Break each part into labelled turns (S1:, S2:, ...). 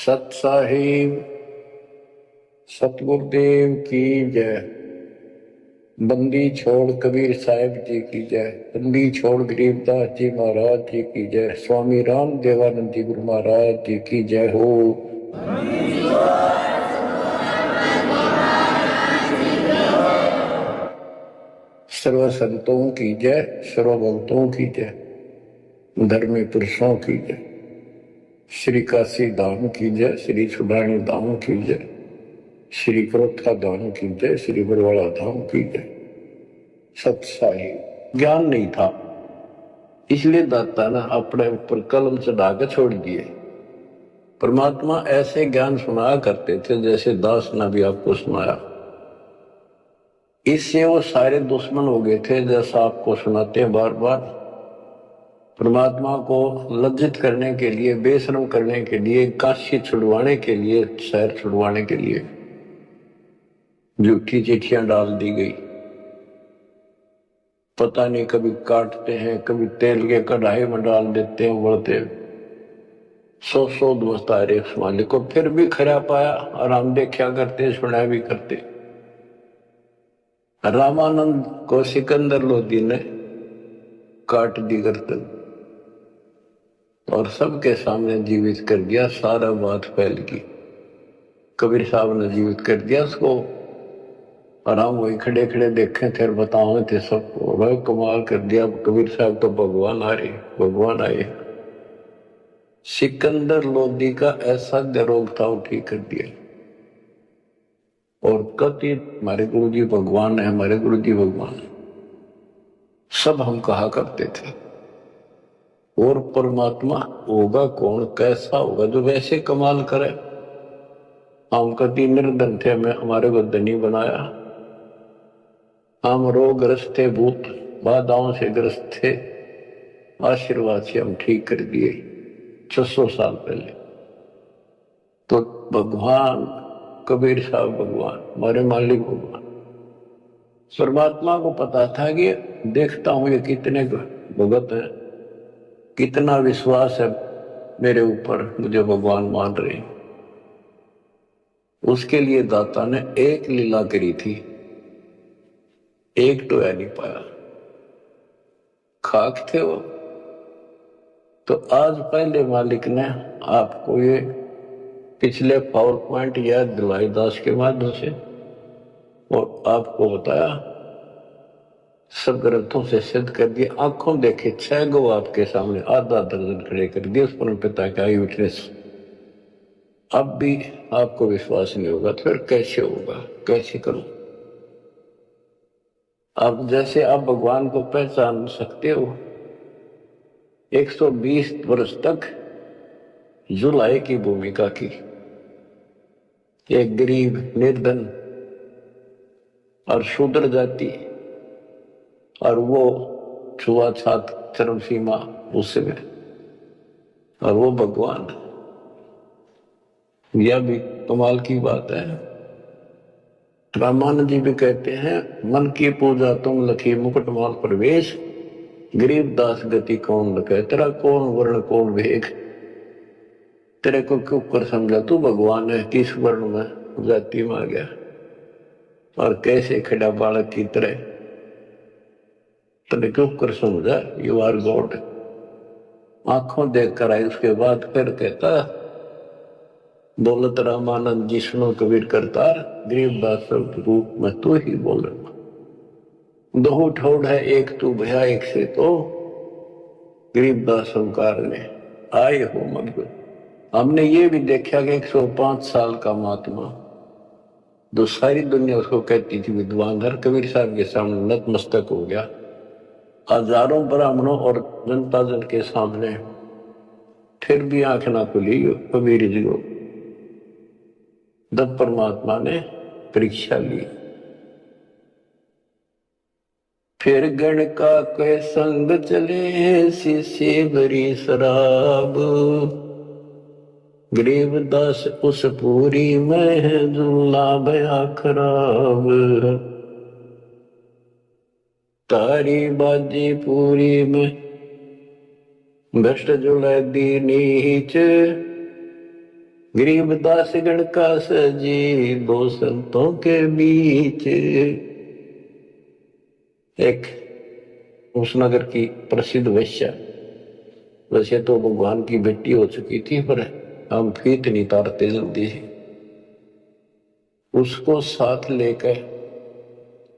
S1: सत साहिब सतगुरुदेव की जय। बंदी छोड़ कबीर साहिब जी की जय। बंदी छोड़ गरीबदास जी महाराज जी की जय। स्वामी राम देवानंद जी गुरु महाराज जी की जय हो। सर्व संतों की जय, सर्व भक्तों की जय, धर्मी पुरुषों की जय। श्री काशी धाम की जय, श्री सुडानी धाम की जय, श्री क्रोथा धाम की जय, श्री बरवाड़ा धाम की जय। सत साहिब ज्ञान नहीं था, इसलिए दाता ने अपने ऊपर कलम चढ़ा के छोड़ दिए। परमात्मा ऐसे ज्ञान सुनाया करते थे जैसे दास ने भी आपको सुनाया। इससे वो सारे दुश्मन हो गए थे, जैसा आपको सुनाते हैं बार बार। परमात्मा को लज्जित करने के लिए, बेशर्म करने के लिए, काशी छुड़वाने के लिए, शहर छुड़वाने के लिए झूठी चिट्ठियां डाल दी गई। पता नहीं कभी काटते हैं, कभी तेल के कढ़ाई में डाल देते हैं, उबलते। सौ दोस्त आ रहे उस मालिक को, फिर भी खरा पाया और हम देखा करते, सुना भी करते। रामानंद को सिकंदर लोधी ने काट दी गर्दन और सबके सामने जीवित कर दिया। सारा बात फैल गई। कबीर साहब ने जीवित कर दिया उसको और हम वही खड़े खड़े देखे थे और बताओ थे सबको। वह कमाल कर दिया, कबीर साहब तो भगवान आ रहे, भगवान आए। सिकंदर लोधी का ऐसा रोग था, वो ठीक कर दिया। और कति हमारे गुरु जी भगवान है, हमारे गुरु जी भगवान है, सब हम कहा करते थे। और परमात्मा होगा कौन, कैसा होगा जो वैसे कमाल करे। हम कति निर्धन थे, हमें हमारे को धनी बनाया। हम रोगग्रस्त थे, भूत बाधाओं से ग्रस्त थे, आशीर्वाद से हम ठीक कर दिए 600 साल पहले। तो भगवान कबीर साहब भगवान, हमारे मालिक भगवान। परमात्मा को पता था कि देखता हूं ये कितने भगत हैं, कितना विश्वास है मेरे ऊपर, मुझे भगवान मान रहे। उसके लिए दाता ने एक लीला करी थी, एक टोया नहीं पाया। खाक थे वो। तो आज पहले मालिक ने आपको ये पिछले पावर पॉइंट याद दिलाई दास के माध्यम से, और आपको बताया, सब ग्रंथों से सिद्ध कर दिया। आंखों देखे 6 गो आपके सामने, आधा दर्जन खड़े कर दिए उस परम पिता का आई विटनेस। अब भी आपको विश्वास नहीं होगा तो फिर कैसे होगा, कैसे करूं? अब जैसे आप भगवान को पहचान सकते हो, 120 वर्ष तक जुलाई की भूमिका की, एक गरीब निर्धन और शूद्र जाति, और वो छुआछूत चरम सीमा उसमें, और वो भगवान। यह भी कमाल की बात है। रामानंद जी भी कहते हैं, मन की पूजा तुम लखी मुकुटमाल प्रवेश, गरीब दास गति कौन लखे, तेरा कौन वर्ण कौन वेग। तेरे को क्यों कर समझा तू भगवान है, किस वर्ण में जाति में आ गया और कैसे खड़ा बालक की तरह, तेरे क्यों कर समझा, यू आर गॉड। आंखों देख कर आई। उसके बाद फिर कहता, दौलत रामानंद जी सुनो कबीर करतार, गरीबदास रूप में तू ही बोल। दो ठोड़ है एक तू भया एक से, तो गरीबदास संकार ने आए हो मत। हमने ये भी देखा कि 105 साल का महात्मा, जो सारी दुनिया उसको कहती थी विद्वान, हर कबीर साहब के सामने नतमस्तक हो गया। हजारों ब्राह्मणों और जनता जन के सामने फिर भी आंख ना खुली कबीर जी को। तब परमात्मा ने परीक्षा ली। फिर गण का के संग चले, शीशे भरी शराब, गरीबदास उस पूरी में झूला भया खराब। तारी बाजी पूरी में भ्रष्ट जुलै दी नीच, गरीबदास गण का सजी दो संतों के बीच। एक उस नगर की प्रसिद्ध वैश्या, वैसे तो भगवान की बेटी हो चुकी थी, पर हम फीत नहीं तारते जल्दी से, उसको साथ लेकर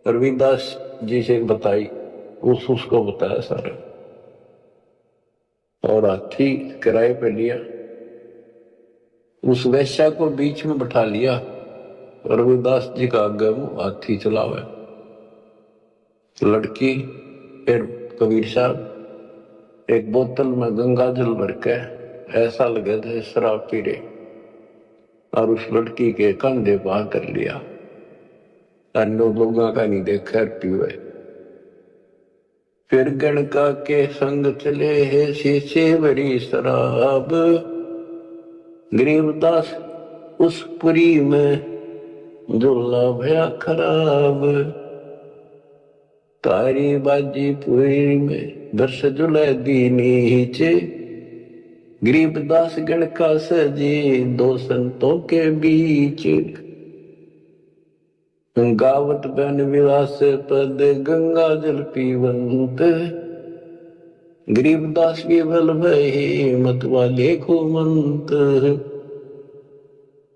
S1: रविदास जी से बताई, उसको बताया सारा, और हाथी किराए पे लिया, उस वैश्या को बीच में बैठा लिया, रविदास जी का आगे वो हाथी चलावे। लड़की फिर कबीर साहब एक बोतल में गंगा जल भर के ऐसा लगे थे शराब पी रहे, और उस लड़की के कंधे पा कर लिया, अन्य लोगों का नहीं देखा पीवे। फिर गणका के संग चले है शीशे बड़ी शराब, गरीबदास उस पुरी में झूला भया खराब। तारी बाजी पुरी में वर्ष जुले दी नीचे, गरीबदास गण का सजी दो संतों के बीच। गावत बन विलास पद गंगा जल पीवंत, गरीबदास के बल भई मत वाले घूमंत।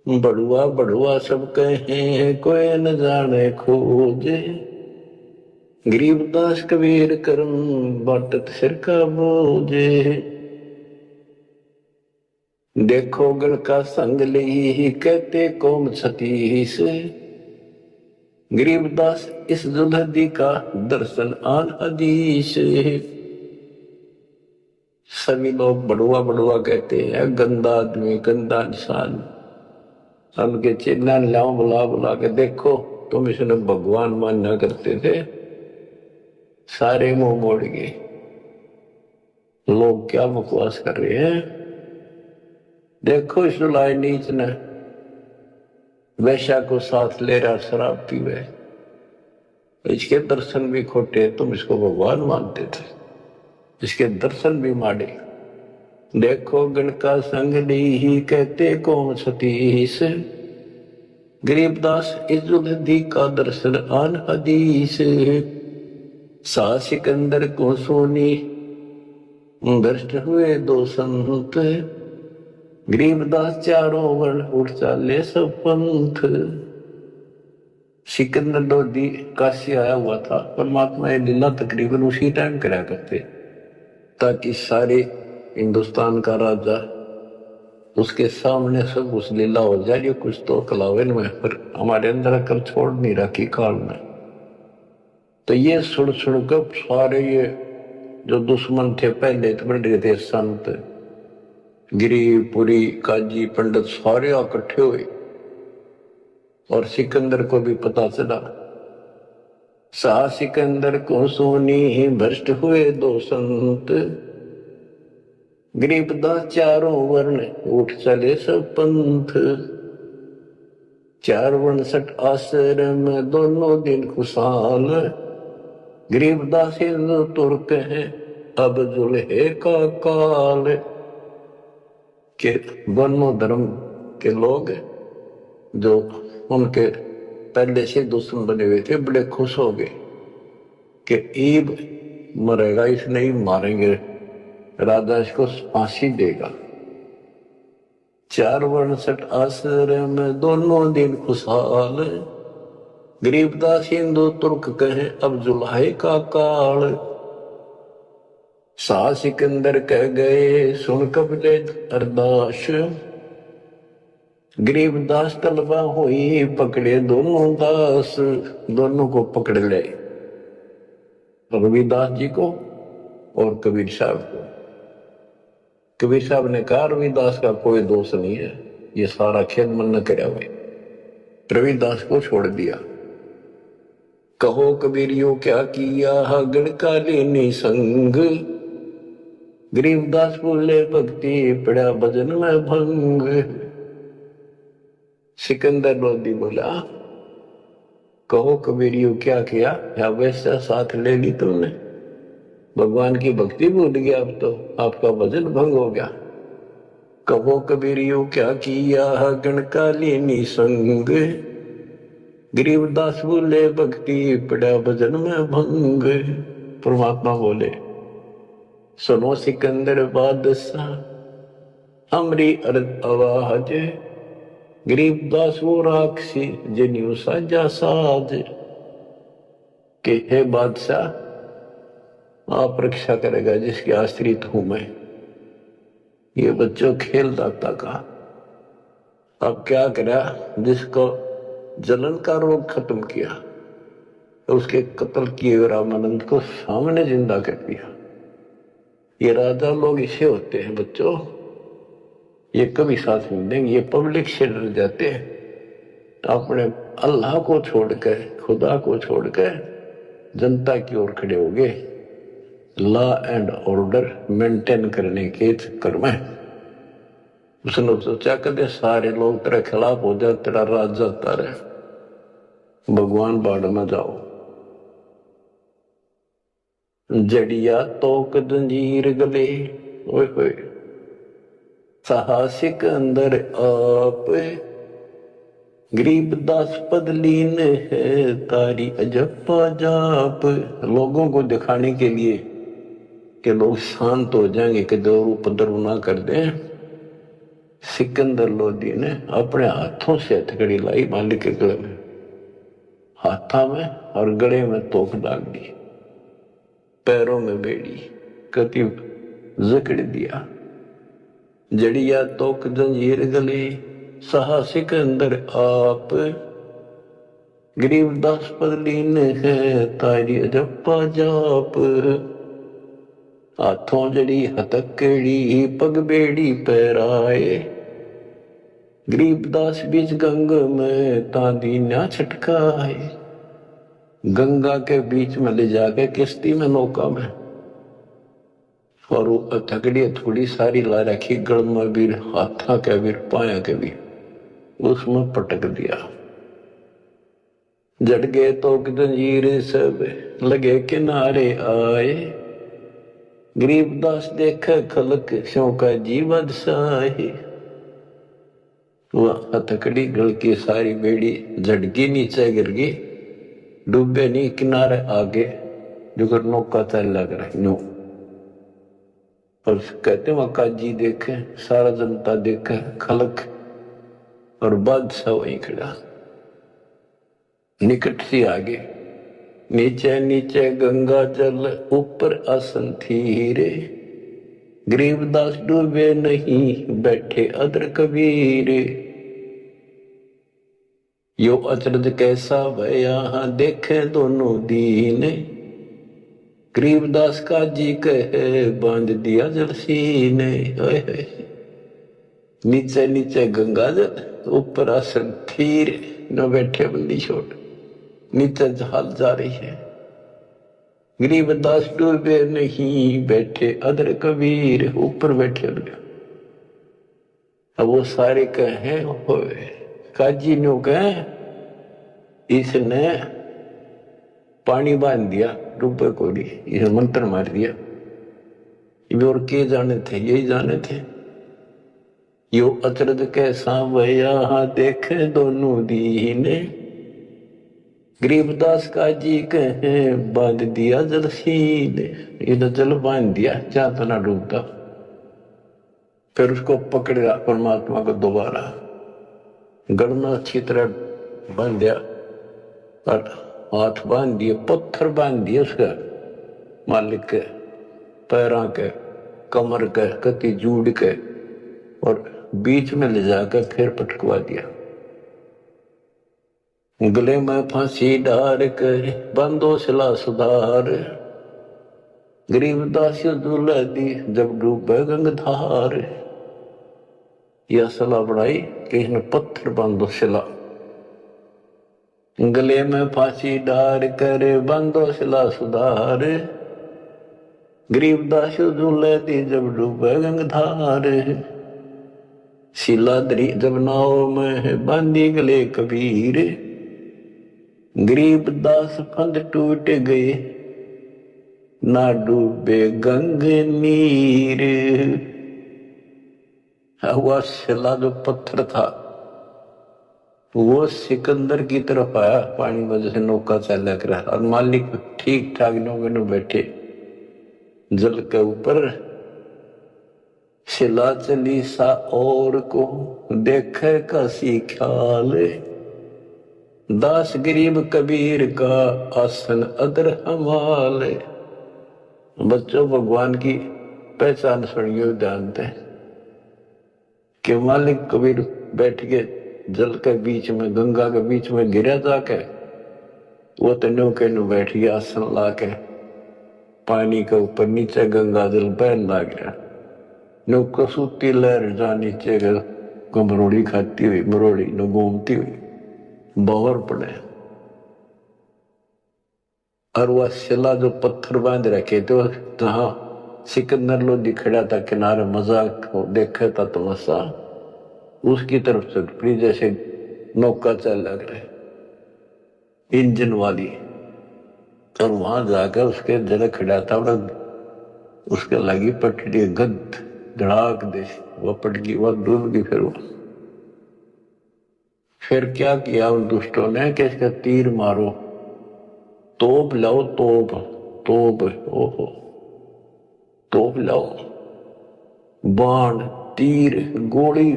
S1: बड़ुआ बड़ुआ सब कहे कोई न जाने खोजे, गरीबदास कबीर करम बाटत सिर का बोझे। देखो गण का संग ली कहते कौम सतीश, गरीबदास इस दुल्हदी का दर्शन आन हदीस। सभी लोग बड़ुआ बड़ुआ कहते हैं, गंदा आदमी गंदा इंसान। उनके चिन्ह लाओ बुला बुला के, देखो तुम इसने भगवान मानना करते थे, सारे मुंह मोड़ गए। लोग क्या बकवास कर रहे हैं। देखो इस लाए नीच ने वैश्या को साथ ले रहा शराब पीवे, इसके दर्शन भी खोटे, तुम इसको भगवान मानते थे, इसके दर्शन भी माड़े। देखो गण का संग ली ही कहते कौन सतीश, गरीबदास इस दुल्हदी का दर्शन आन हदीस। सा सिकंदर को सोनी भ्रष्ट हुए दो संत, गरीबदास चारों वर्ण उठ चाले सब पंथ। सिकंदर लोधी काशी आया हुआ था, परमात्मा ये लीला तकरीबन उसी टाइम करा करते, ताकि सारे हिंदुस्तान का राजा उसके सामने सब उस लीला हो जाए। कुछ तो कलावन में, पर हमारे अंदर अकल छोड़ नहीं रखी काल में। तो ये सुन सुनकर सारे ये जो दुश्मन थे पहले तो बड़े थे संत, गिरी पुरी काजी पंडित सारे इकट्ठे हुए, और सिकंदर को भी पता चला। सा सिकंदर को सोनी भ्रष्ट हुए दो संत, गरीबदास चारों वर्ण उठ चले सब पंथ। 461 आश्रम दोनों दिन खुशाल, गरीबदास हिंदू तुर्क है अब जुल्हे का काल। के दोनों धर्म के लोग जो उनके पहले से दुश्मन बने हुए थे बड़े खुश हो गए कि ईब मरेगा, इस नहीं मारेंगे, राजा इसको फांसी देगा। 461 आश्रम दोनों दिन खुशहाल, गरीबदास हिंदू तुर्क कहे अब जुल्हे का काल। सा सिकंदर कह गए सुन कबले अरदास, गरीबदास तलबा हुई पकड़े दोनों दास। दोनों को पकड़ ले, रविदास जी को और कबीर साहब को। कबीर साहब ने कहा रविदास का कोई दोष नहीं है, ये सारा खेल मन न करा हुए। रविदास को छोड़ दिया। कहो कबीरियों क्या किया गण का लेनी संग, गरीबदास बोले भक्ति पड़ा भजन में भंग। सिकंदर लोधी बोला कहो कबीरियों क्या किया, या वैसा साथ ले ली तुमने, भगवान की भक्ति भूल गया, अब तो आपका भजन भंग हो गया। कहो कबीर यू क्या किया गणकालीनी संग, गरीबदास बोले भक्ति पड़ा भजन में भंग। परमात्मा बोले सुनो सिकंदर बादशाह हमरी अर्ज आवाज, गरीबदास वो राक्षसी जिन्यू साजा साज। के हे बादशाह आप रक्षा करेगा जिसके आश्रित हूं मैं। ये बच्चों खेल दाता का अब क्या करा, जिसको जलन का रोग खत्म किया, उसके कत्ल किए रामानंद को सामने जिंदा कर दिया। ये राजा लोग इसे होते हैं बच्चों, ये कभी साथ नहीं देंगे, ये पब्लिक से डर जाते हैं। अपने अल्लाह को छोड़कर, खुदा को छोड़कर जनता की ओर खड़े हो गए, लॉ एंड ऑर्डर मेंटेन करने के चक्कर में। उसने सोचा कदे सारे लोग तेरे खिलाफ हो जाए, तेरा राज जाता रहे, भगवान बाढ़ में जाओ। जड़िया तोक जंजीर गले, ओए होए साहसिक अंदर आप, गरीबदास पद लीन है तारी अजप्पा जाप। लोगों को दिखाने के लिए कि लोग शांत हो जाएंगे, कि दौर उपद्रव ना कर दें, सिकंदर लोधी ने अपने हाथों से हथकड़ी लाई मालिक के गले में, हाथा में और गले में तोक डाल दी, पैरों में बेड़ी कति जकड़ दिया। जड़िया तोक जंजीर गले साहसिक अंदर आप, गरीबदास पद लीन है तारी अजप्पा जाप। हाथों जड़ी हथकड़ी पग बेड़ी पैराए, गरीबदास बीच गंग में तांदी ना छटकाए। गंगा के बीच में ले जाके किश्ती में नौका में, और वो हथकड़ी थोड़ी सारी ला रखी गल में भी, हाथा के भी पाया के भी, उसमें पटक दिया। जड़ गए तो जंजीर सब लगे किनारे आए, गरीबदास देखे खलक स्यों का जीवन साहे। वह हथकड़ी गल की सारी बेड़ी झटकी नीचे गिर गई, डूबे नहीं किनारे आगे जो नौका चल लग रही नो। और कहते वहां काजी देखे, सारा जनता देखे, खलक और बादशाह वहीं खड़ा निकट सी आगे। नीचे नीचे गंगा जल ऊपर आसन थीरे, गरीबदास डूबे नहीं बैठे अदर कबीर। यो अचरज कैसा भया देखे दोनों दीन, गरीबदास का जी कहे बांध दिया जल सीने। नीचे नीचे गंगा जल ऊपर आसन थीर, न बैठे बंदी छोड़, नीचे जहाज जा रही है। गरीबदास डूबे नहीं बैठे अदर कबीर, ऊपर बैठे हुए। अब वो सारे कहे काजी ने कहे इसने पानी बांध दिया डूबे को, इसे मंत्र मार दिया। ये और के जाने थे, यही जाने थे। यो अचरज कैसा भया देखे दोनों दीने, गरीबदास का जी कहे बांध दिया जल सीने। ये जल बांध दिया, चाहता ना डूबता। फिर उसको पकड़ा परमात्मा को दोबारा, गल में अच्छी तरह बांध दिया और हाथ बांध दिए, पत्थर बांध दिए उसका, मालिक के पैरों के, कमर के, कति जूड़ के, और बीच में ले जाकर फिर पटकवा दिया। गले में फांसी डार कर बंदो सिला सुधार, गरीबदास दूल्हा दी जब डूबे गंगधार। यह सलाह बढ़ाई कि इसने पत्थर बांधो सिला, गले में फांसी डार कर बंदो सिला सुधार, गरीबदास दूल्हा दी जब डूबे गंगधार। शिलाद्री जब नाव में बांधी गले कबीर, गरीबदास फंद टूट गए ना डूबे गंग नीर। वह शिला जो पत्थर था वो सिकंदर की तरफ आया पानी में, जैसे नौका चल कर, और मालिक ठीक ठाक नौके में बैठे जल के ऊपर। शिला चली सा और को देखे का सी ख्याल, दास गरीब कबीर का आसन अदर हमाले। बच्चों, भगवान की पहचान सुनियो, ध्यान दें कि मालिक कबीर बैठ के जल के बीच में, गंगा के बीच में गिरा जाके, वो तो नौके नु बैठ गया आसन लाके, पानी के ऊपर नीचे गंगा जल बहन लग गया। नौका सूती लहर जा नीचे मरोड़ी खाती हुई, मरोड़ी न घूमती हुई बाहर पड़े। और वह शिला जो पत्थर बांध रखे थे, जहां सिकंदर लोधी खड़ा था किनारे, मजाक देखा था तमाशा, उसकी तरफ से पड़ी, जैसे नौका चल लग रहे इंजन वाली। और वहां जाकर उसके जगह खड़ा था, उसके लगी पटड़ी गद धड़ाक दे, वह पट गई, वह डूब गई। फिर क्या किया उन दुष्टों ने कि इसका तीर मारो, तोप लाओ, तोप तोप, ओहो तोप लाओ, बाण, तीर, गोली,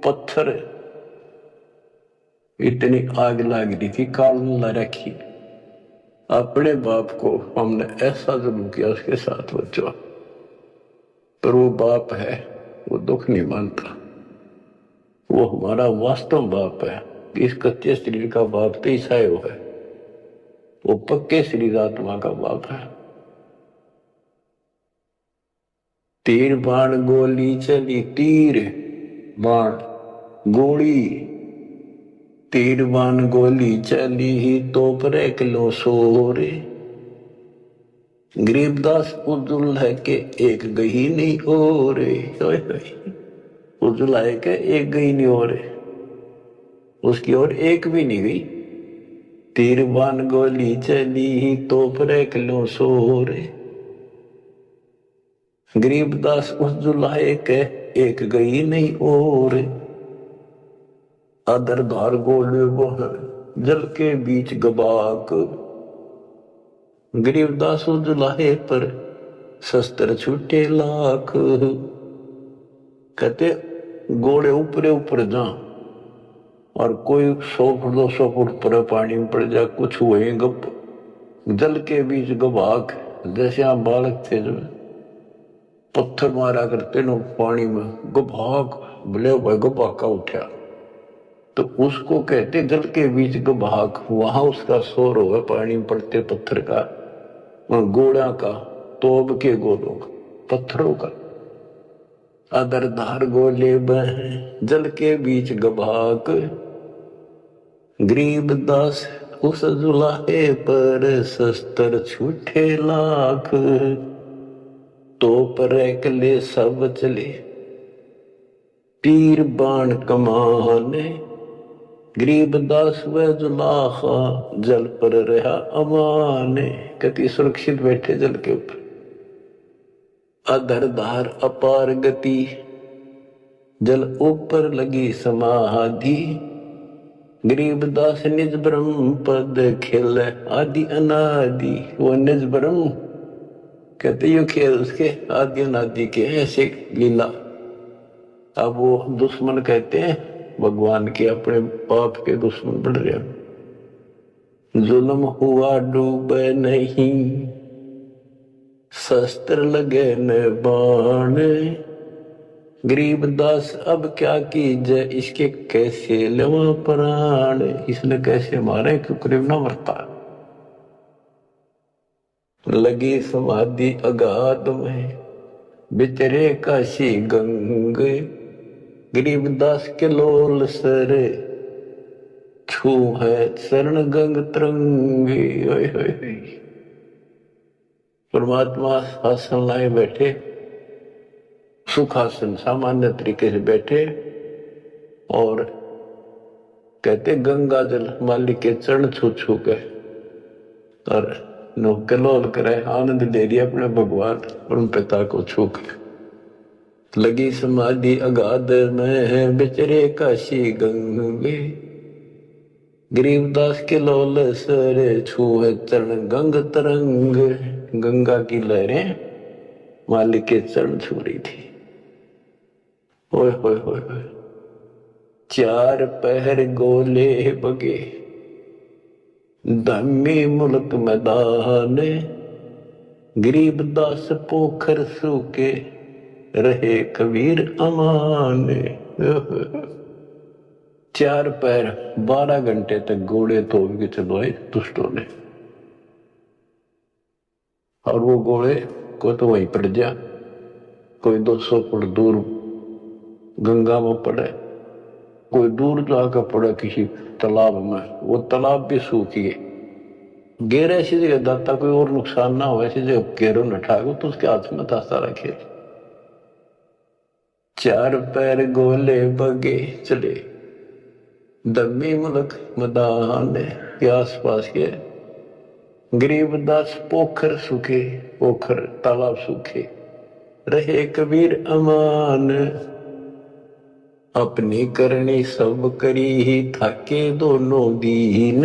S1: पत्थर। इतनी आग लग रही थी, काल रखी। अपने बाप को हमने ऐसा जुल्म किया उसके साथ बच्चों, पर वो बाप है, वो दुख नहीं मानता। वो हमारा वास्तव बाप है। इस कच्चे शरीर का बाप तो ईसाई है, वो पक्के शरीर आत्मा का बाप है। तीर बाण गोली चली, तीर बाण गोली, तीर बाण गोली चली ही तो पर किलो सोरे। गरीबदास उजुल है के एक गही नहीं हो रे, उजुल है के एक गही नहीं हो रे, उसकी ओर एक भी नहीं गई। तीर बाण गोली चली ही तो पर किलो सोरे। गरीबदास उस जुलाए के एक गई नहीं और, अदर धार गोले वह जल के बीच गबाक। गरीबदास उस जुलाए पर शस्त्र छूटे लाख। कहते गोले ऊपरे ऊपर जा, और कोई 100 फुट 200 फुट पर पानी में पड़ जाए, कुछ हुए गप, जल के बीच गबाक। जैसे हम बालक थे जो पत्थर मारा करते न पानी में, गबाक भले गबाका उठा, तो उसको कहते जल के बीच गबाक। वहां उसका शोर होगा पानी में पड़ते पत्थर का, गोला का, तोब के गोलों का, पत्थरों का। अदर धार गोले बह जल के बीच गबाक। गरीबदास उस जुलाहे पर शस्त्र छूटे लाख। तो पर एकले सब चले तीर बाण कमाने। गरीबदास व जुलाखा जल पर रहा अमाने। कति सुरक्षित बैठे जल के ऊपर। अधर धार अपार गति जल ऊपर लगी समाधि। गरीबदास निज ब्रह्म पद खेल आदि अनादि। वो निज ब्रह्म कहते यो खेल उसके आदि अनादि के ऐसे लीला। अब वो दुश्मन कहते हैं भगवान के, अपने पाप के दुश्मन बढ़ रहे। जुल्म हुआ डूबे नहीं शस्त्र लगे न बाण। गरीबदास अब क्या कीजिए इसके कैसे लेवा प्राण। इसने कैसे मारे क्यों करीब ना मरता। लगी समाधि अगाध में बिचरे काशी गंग। गरीबदास के लोल सर छू है शरण गंग तरंगी। परमात्मा आसन लाए बैठे, सुखासन सामान्य तरीके से बैठे, और कहते गंगा जल मालिक के चरण छू छू के और कलोल करे, आनंद दे दिया अपने भगवान परम पिता को छू के। लगी समाधि अगाध में बिचरे काशी गंगे। गरीबदास के लोल सर छुए चरण गंग तरंग। गंगा की लहरें मालिक के चरण छू रही थी। ओए होए होए होए। चार पहर गोले बगे धम्मी मुल्क मैदान। गरीबदास पोखर सूके रहे कबीर अमान। 4 पैर 12 घंटे तक घोड़े तो के चलवाए दुष्टों ने। और वो घोड़े को तो वहीं पड़ जा, कोई 200 फुट दूर गंगा में पड़े, कोई दूर जाकर पड़े किसी तालाब में, वो तालाब भी सूखी है। गेरे ऐसी जगह दाता कोई और नुकसान ना हो, ऐसी जगह गेरो न ठाको तो उसके हाथ में तासा रखे। 4 पैर गोले बगे चले दम्मी मुल्क मैदान के आसपास के। गरीबदास पोखर सूखे, पोखर तालाब सूखे रहे कबीर अमान। अपनी करनी सब करी ही थाके दोनों दीन।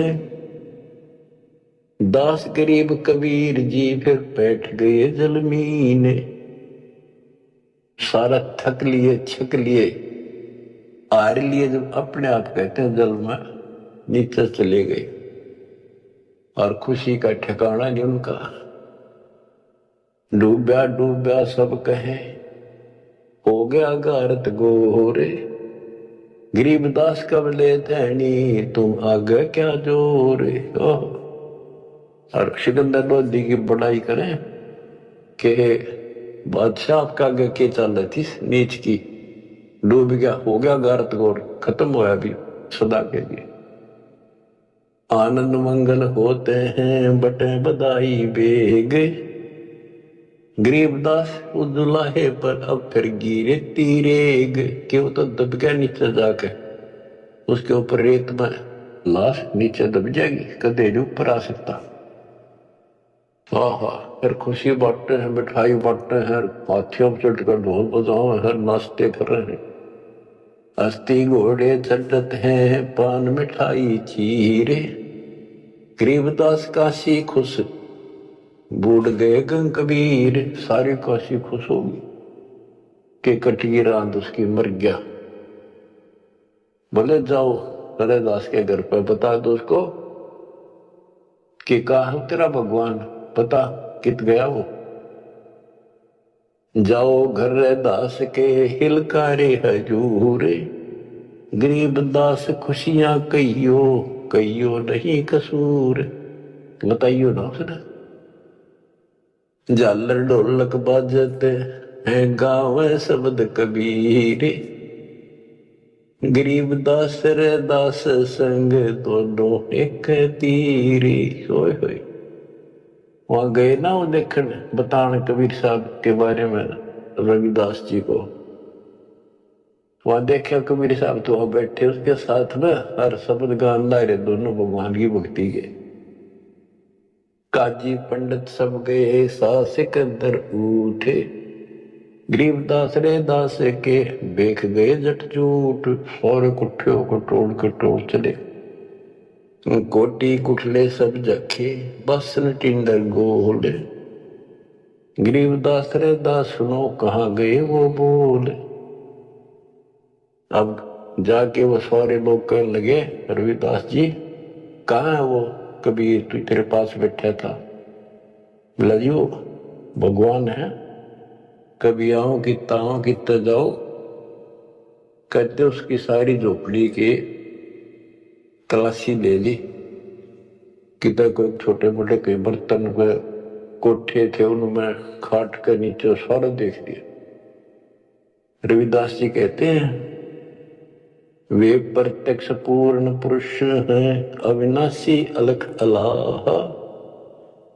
S1: दास गरीब कबीर जी फिर बैठ गए जलमीन। सारा थक लिए छक लिए हार लिए, जब अपने आप कहते हैं जल में नीचे चले गए। और खुशी का ठिकाना नहीं उनका। डूबया डूबया सब कहे हो गया गारत गोरे। गरीबदास कब ले धैनी तुम आगे क्या जोरे। और सिकंदर लोधी की बड़ाई करें कि बादशाह आपका आगे के चल रही थी नीच की, डूब गया, हो गया गारत गोर, खत्म होया भी सदा के लिए। आनंद मंगल होते हैं बटे बधाई बेग। गरीबदास उस दुल्हे पर अब फिर गिरे तीरेग। क्यों तो दब गया नीचे जाके, उसके ऊपर रेत में लाश नीचे दब जाएगी, कदे नहीं ऊपर आ सकता। फिर खुशी बांटते हैं, मिठाई बांटते हैं, हाथियों पर चढ़कर ढोल बजाओ है, नाचते कर रहे हैं। अस्थि घोड़े चढ़ते हैं पान मिठाई चीरे। गरीबदास काशी खुश बूढ़ गए गंग कबीर। सारी काशी खुश होगी कि कटी रात उसकी मर गया। बोले जाओ हरिदास के घर पर बता दो उसको कि कहा तेरा भगवान, पता कित गया वो। जाओ घर दास के हिलकारे हजूर। गरीबदास खुशियां कहियो कहियो नहीं कसूर। बताइयो ना उसने। झालर ढोलक बाजते हैं गावे शब्द कबीर। गरीबदास रे दास संग दोनों एक तीरी। होए होए। वहां गए ना वो देखने बताने कबीर साहब के बारे में रविदास जी को। वहां देखा कबीर साहब तो वहां बैठे उसके साथ में हर शब्द गान ला रहे दोनों भगवान की भक्ति के। काजी पंडित सब गए सा सिकंदर उठे। गरीबदास रे दास के बेख गए जट झूठ। और कुठियों को टोल के टोल चले। कोटी कुठले सब जखे बसन टिंडर गोल। गरीबदास रे दास सुनो कहाँ गए वो बोल। अब जाके वो सारे लोग कहने लगे रविदास जी कहाँ है वो कबीर तू तेरे पास बैठा था। बोला जी वो भगवान है, कभी आओ कि ताओ कि जाओ। कहते उसकी सारी झोपड़ी की तलाशी ले ली। किधर कोई छोटे मोटे कोई बर्तन के कोठे थे उनमें खाट के नीचे सारा देख लिया। रविदास जी कहते हैं वे प्रत्यक्ष पूर्ण पुरुष हैं अविनाशी अलख अलाहा।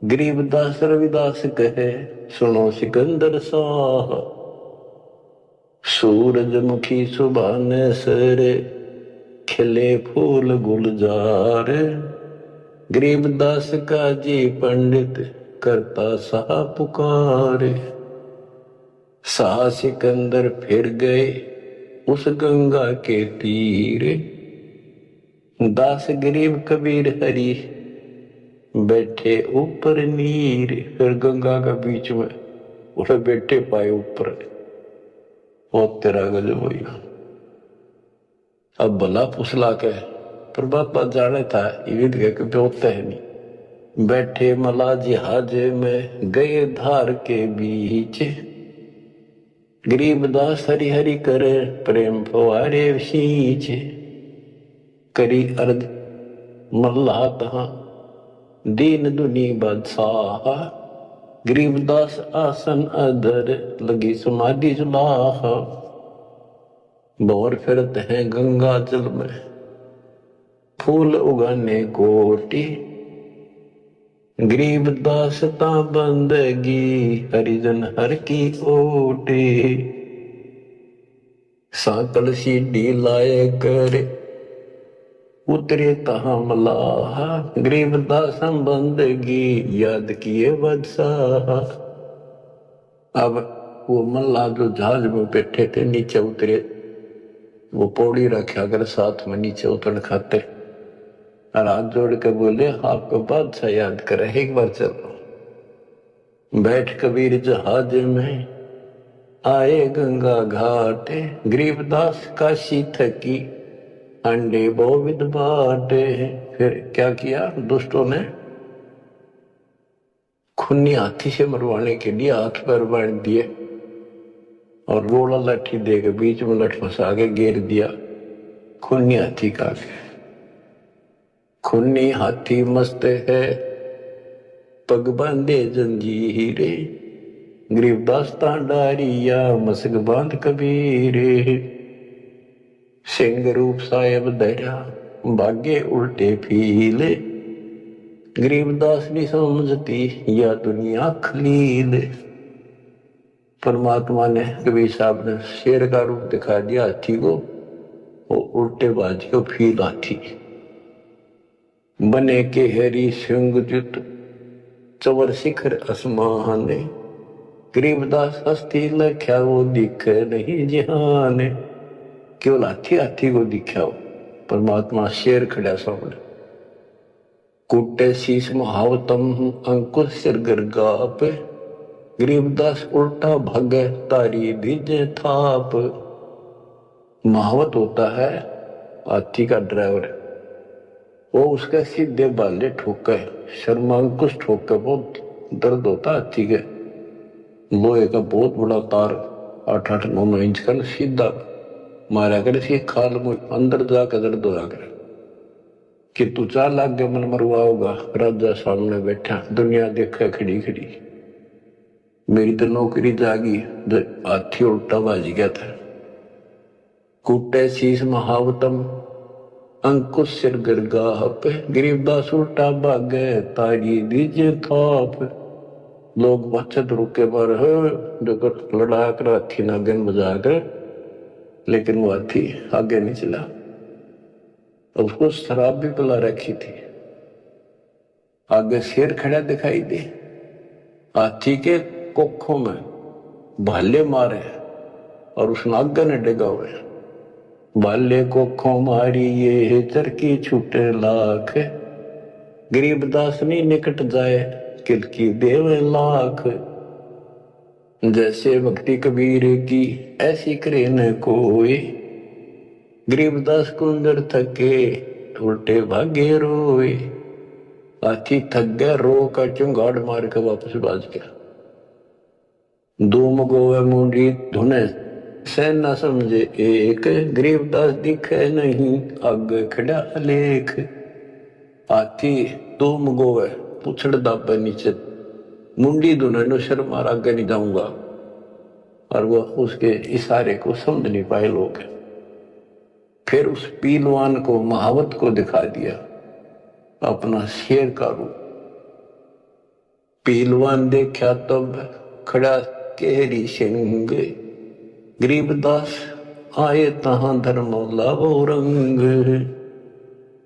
S1: गरीबदास रविदास कहे सुनो सिकंदर साह। सूरजमुखी सुभाने सरे खिले फूल गुलजार। गरीबदास का जी पंडित करता सा पुकार। साह सिकंदर फिर गए उस गंगा के तीर, दास गरीब कबीर हरि बैठे ऊपर नीर। फिर गंगा के बीच में उसे बैठे पाए ऊपर, और तेरा गजब हुआ। अब भला फुसला के परमात्मा जाने था ये कि होता है नहीं। बैठे मला जहाज में गए धार के बीच, गरीबदास हरि हरि करे प्रेम फवारे सींच। करी अर्द मल्लाह तहां दीन दुनी बादशाह, गरीबदास आसन अधर लगी समाधि जुलाह। भंवर फिरत हैं गंगा जल में फूल उगाने कोटि, गरीबदास ता बंदगी हरिजन हर की ओटे। साकल सीढ़ी लाए कर उतरे तहां मलाह, गरीबदास बंदगी याद किए बादशाह। अब वो मल्लाह जो जहाज में बैठे थे नीचे उतरे, वो पौड़ी रखा कर साथ में नीचे उतर खाते, और हाथ जोड़ के बोले आपको बादशाह याद करे एक बार चलो। बैठ कबीर जहाज में आए गंगा घाट, गरीबदास काशी थकी अंडे बोविद बाटे। फिर क्या किया दुष्टों ने, खूनी हाथी से मरवाने के लिए हाथ पैर बांध दिए और गोला लाठी देकर बीच में लठ फंसा के घेर दिया। खूनी हाथी का खूनी हाथी मस्त है पग बांधे जंजीरे, गरीबदास डारिया मसक बांध कबीरे। सिंह रूप साहेब धरा भागे उल्टे फीले, गरीबदास नहीं समझती या दुनिया खलील। परमात्मा ने कबीर साहब ने शेर का रूप दिखा दिया हाथी को, वो उल्टे बाजी को फील हाथी बने के हरी सिंह जुत चवर शिखर आसमान, गरीबदास हस्ती लख्या वो दिखे नहीं जहान। केवल हाथी हाथी को दिखा हो, परमात्मा शेर खड़ा सामने। कुटे शीश महावतम अंकुश सिर गर्गाप, गरीबदास उल्टा भागे तारी दीजे थाप। महावत होता है हाथी का ड्राइवर, वो उसके सीधे बाले ठोके, शर्मा अंकुश ठोके बहुत दर्द होता हाथी के। लोहे का बहुत बड़ा तार 8-8, 9-9 इंच का सीधा मारा कर इसकी खाल में अंदर जाकर दर्द हो जाकर कि तू 4 लाख के मन मरवा होगा। राजा सामने बैठा दुनिया देखा खड़ी खड़ी, मेरी तो नौकरी जागी, हाथी उल्टा बाज गया था। कुटे शीश महावतम अंकुश सिर गर्गाह पे, गरीबदास उल्टा भागे तारी दीजे थाप। लोग बचत रुके पर जो लड़ा कर हाथी नागन बजा कर, लेकिन वो हाथी आगे नहीं चला। उसको शराब भी पिला रखी थी। आगे शेर खड़ा दिखाई दे, हाथी के कोखों में भाले मारे और उस नागन ने डेगा हुए। भाले कोखों मारी ये चरकी छूटे लाख, गरीबदास नहीं निकट जाए किलकी देवे लाख। जैसे भक्ति कबीर की ऐसी करे न कोई, गरीबदास कुंदर थके उल्टे भागे रोए। हाथी थक गया, रो का चुंगाड़ मार के वापस बाज गया। धूम गोवे मुंडी धुने से न समझे एक, गरीबदास दिखे नहीं आगे खड़ा लेख। हाथी धूम गोवे पुछड़ दाबे नीचे, मुंडी धुने शर्म आगे नहीं जाऊंगा, और वो उसके इशारे को समझ नहीं पाए लोग। फिर उस पीलवान को महावत को दिखा दिया अपना शेर का रूप। पीलवान देखा तब खड़ा केहरी सिंह, गरीबदास आए तहां धर्म मौला वो रंग।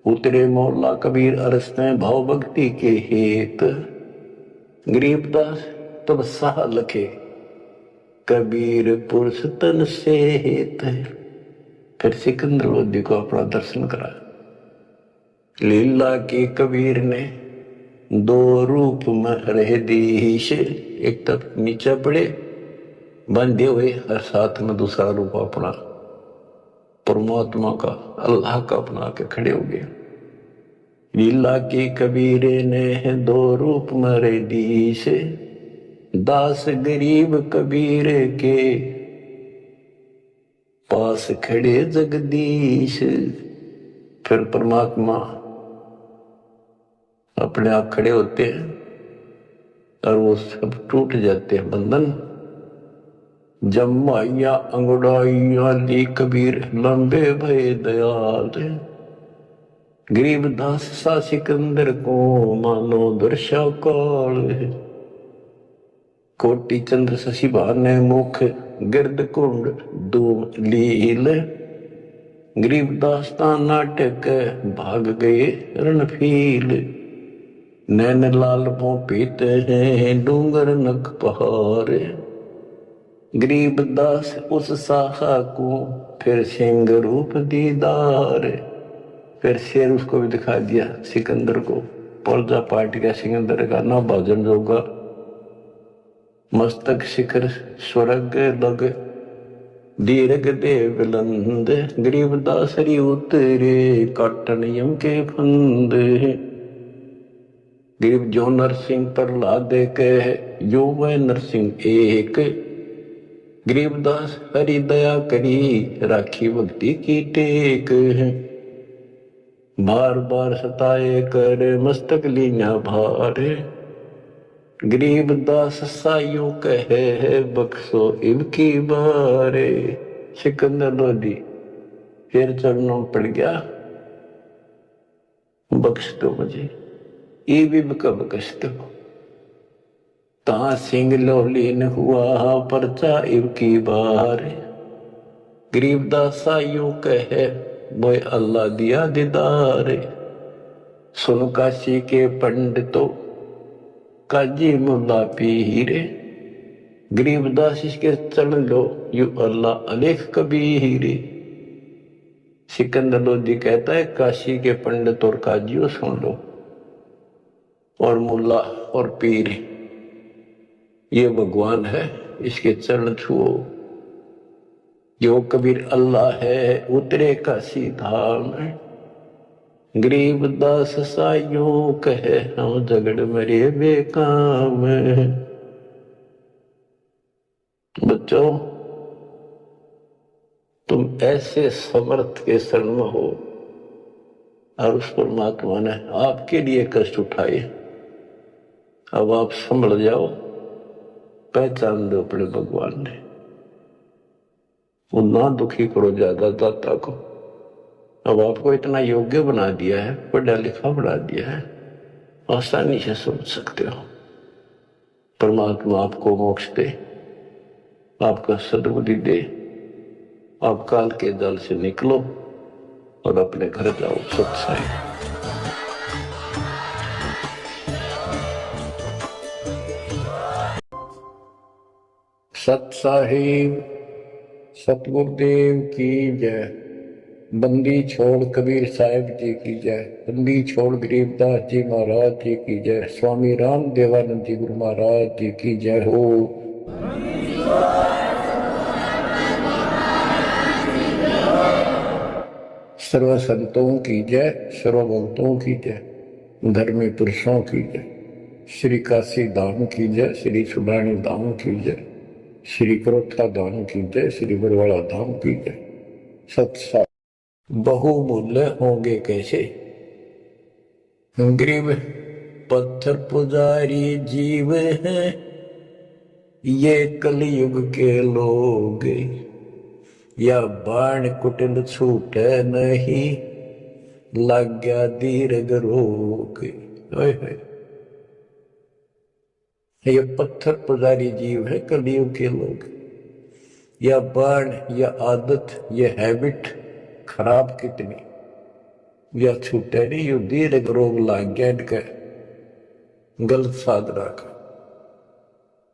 S1: उतरे मौला कबीर अरसते भाव भक्ति के हेत, गरीबदास तब साह लखे कबीर पुरुष तन से हेत है। फिर सिकंदर लोधी को अपना दर्शन करा। लीला की कबीर ने दो रूप में रह दीश, एक तक नीचे पड़े बंधे हुए और साथ में दूसरा रूप अपना परमात्मा का, अल्लाह का अपना के खड़े हो गए। लीला की कबीरे ने दो रूप में रह दीश, दास गरीब कबीर के पास खड़े जगदीश। फिर परमात्मा अपने आप खड़े होते हैं और वो सब टूट जाते हैं बंधन। जमाइया अंगड़ाइया ली कबीर लंबे भय दयाल, गरीबदास सा सिकंदर को मानो दर्शा काल। कोटि चंद्र शशि ने मुख गिरद कुंड धूम लील, गरीबदास ता नाटक भाग गए रणफील। नैन लाल पो पीते हैं डूंगर नख पहाड़, गरीबदास उस साखा को फिर सिंह रूप दीदार। फिर शेर उसको भी दिखा दिया सिकंदर को, पर्जा पार्टी का सिकंदर का ना भजन जोगा, मस्तक शिखर स्वर्ग लग दीर्घ देव लंद, गरीबदास हरि उतरे काटन यम के फंद। गरीब जो नरसिंह प्रहलाद कह यो वह नरसिंह एक, गरीबदास हरि दया करी राखी भक्ति की टेक। बार बार सताए कर मस्तक लीना भार, गरीबदास साइयों कहे बख्शो इनकी बारे। सिकंदर लोधी फिर चरणों पड़ गया, बख्श दो मुझे, ये भी बख्श दो। ता सिंह लोलीन हुआ परचा इनकी बार, गरीबदास साइयों कहे बोए अल्लाह दिया दीदार। सुन काशी के पंडितों काजी मुल्ला पीरे, गरीबदास इसके चरण लो यू अल्लाह अलेख कबीर। सिकंदर लोधी कहता है काशी के पंडित और काजियों सुन लो, और मुल्ला और पीर ये भगवान है, इसके चरण छुओ। जो कबीर अल्लाह है उतरे काशी धाम, गरीबदास साइयों कहे हम झगड़ मरे बेकाम। बच्चों तुम ऐसे समर्थ के शरण में हो और उस परमात्मा ने आपके लिए कष्ट उठाए। अब आप संभल जाओ, पहचान दो अपने भगवान ने। वो ना दुखी करो ज्यादा दाता को। अब आपको इतना योग्य बना दिया है, पढ़ा लिखा बना दिया है, आसानी से समझ सकते हो। परमात्मा आपको मोक्ष दे, आपका सद्बुद्धि दे, आप काल के जाल से निकलो और अपने घर जाओ सत्साई। सत साहिब सतगुरुदेव की जय। बंदी छोड़ कबीर साहिब जी की जय। बंदी छोड़ गरीबदास जी महाराज जी की जय। स्वामी राम देवानंद जी गुरु महाराज जी की जय हो। सर्व संतों की जय, सर्व भक्तों की जय, धर्मी पुरुषों की जय। श्री काशी धाम की जय, श्री सुडानी धाम की जय, श्री करोथा धाम की जय, श्री बरवाड़ा धाम की जय। सत्सा बहुमूल्य होंगे कैसे। गरीब पत्थर पुजारी जीव हैं ये कलयुग के लोग, या बाण कुटिल छूटे नहीं लग गया दीर्घ रोग। ये पत्थर पुजारी जीव है कलयुग के लोग, या बाण या आदत ये हैबिट खराब कितनी या छूटे नहीं, यू दीर्घ रोग लाग गया इनका गलत साध रखा।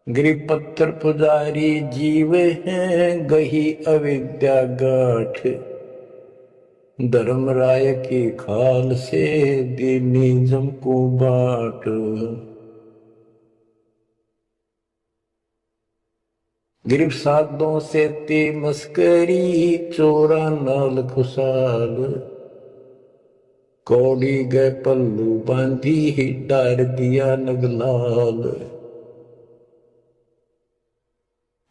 S1: गिरि पत्थर पुजारी जीव हैं, गही अविद्या गाठ, धर्मराय की खाल से दीनी जमको बाट। गिरिब साधों से ते मस्करी, चोरा नाल खुशाल, कौड़ी गए पल्लू बांधी, ही डार दिया नगलाल।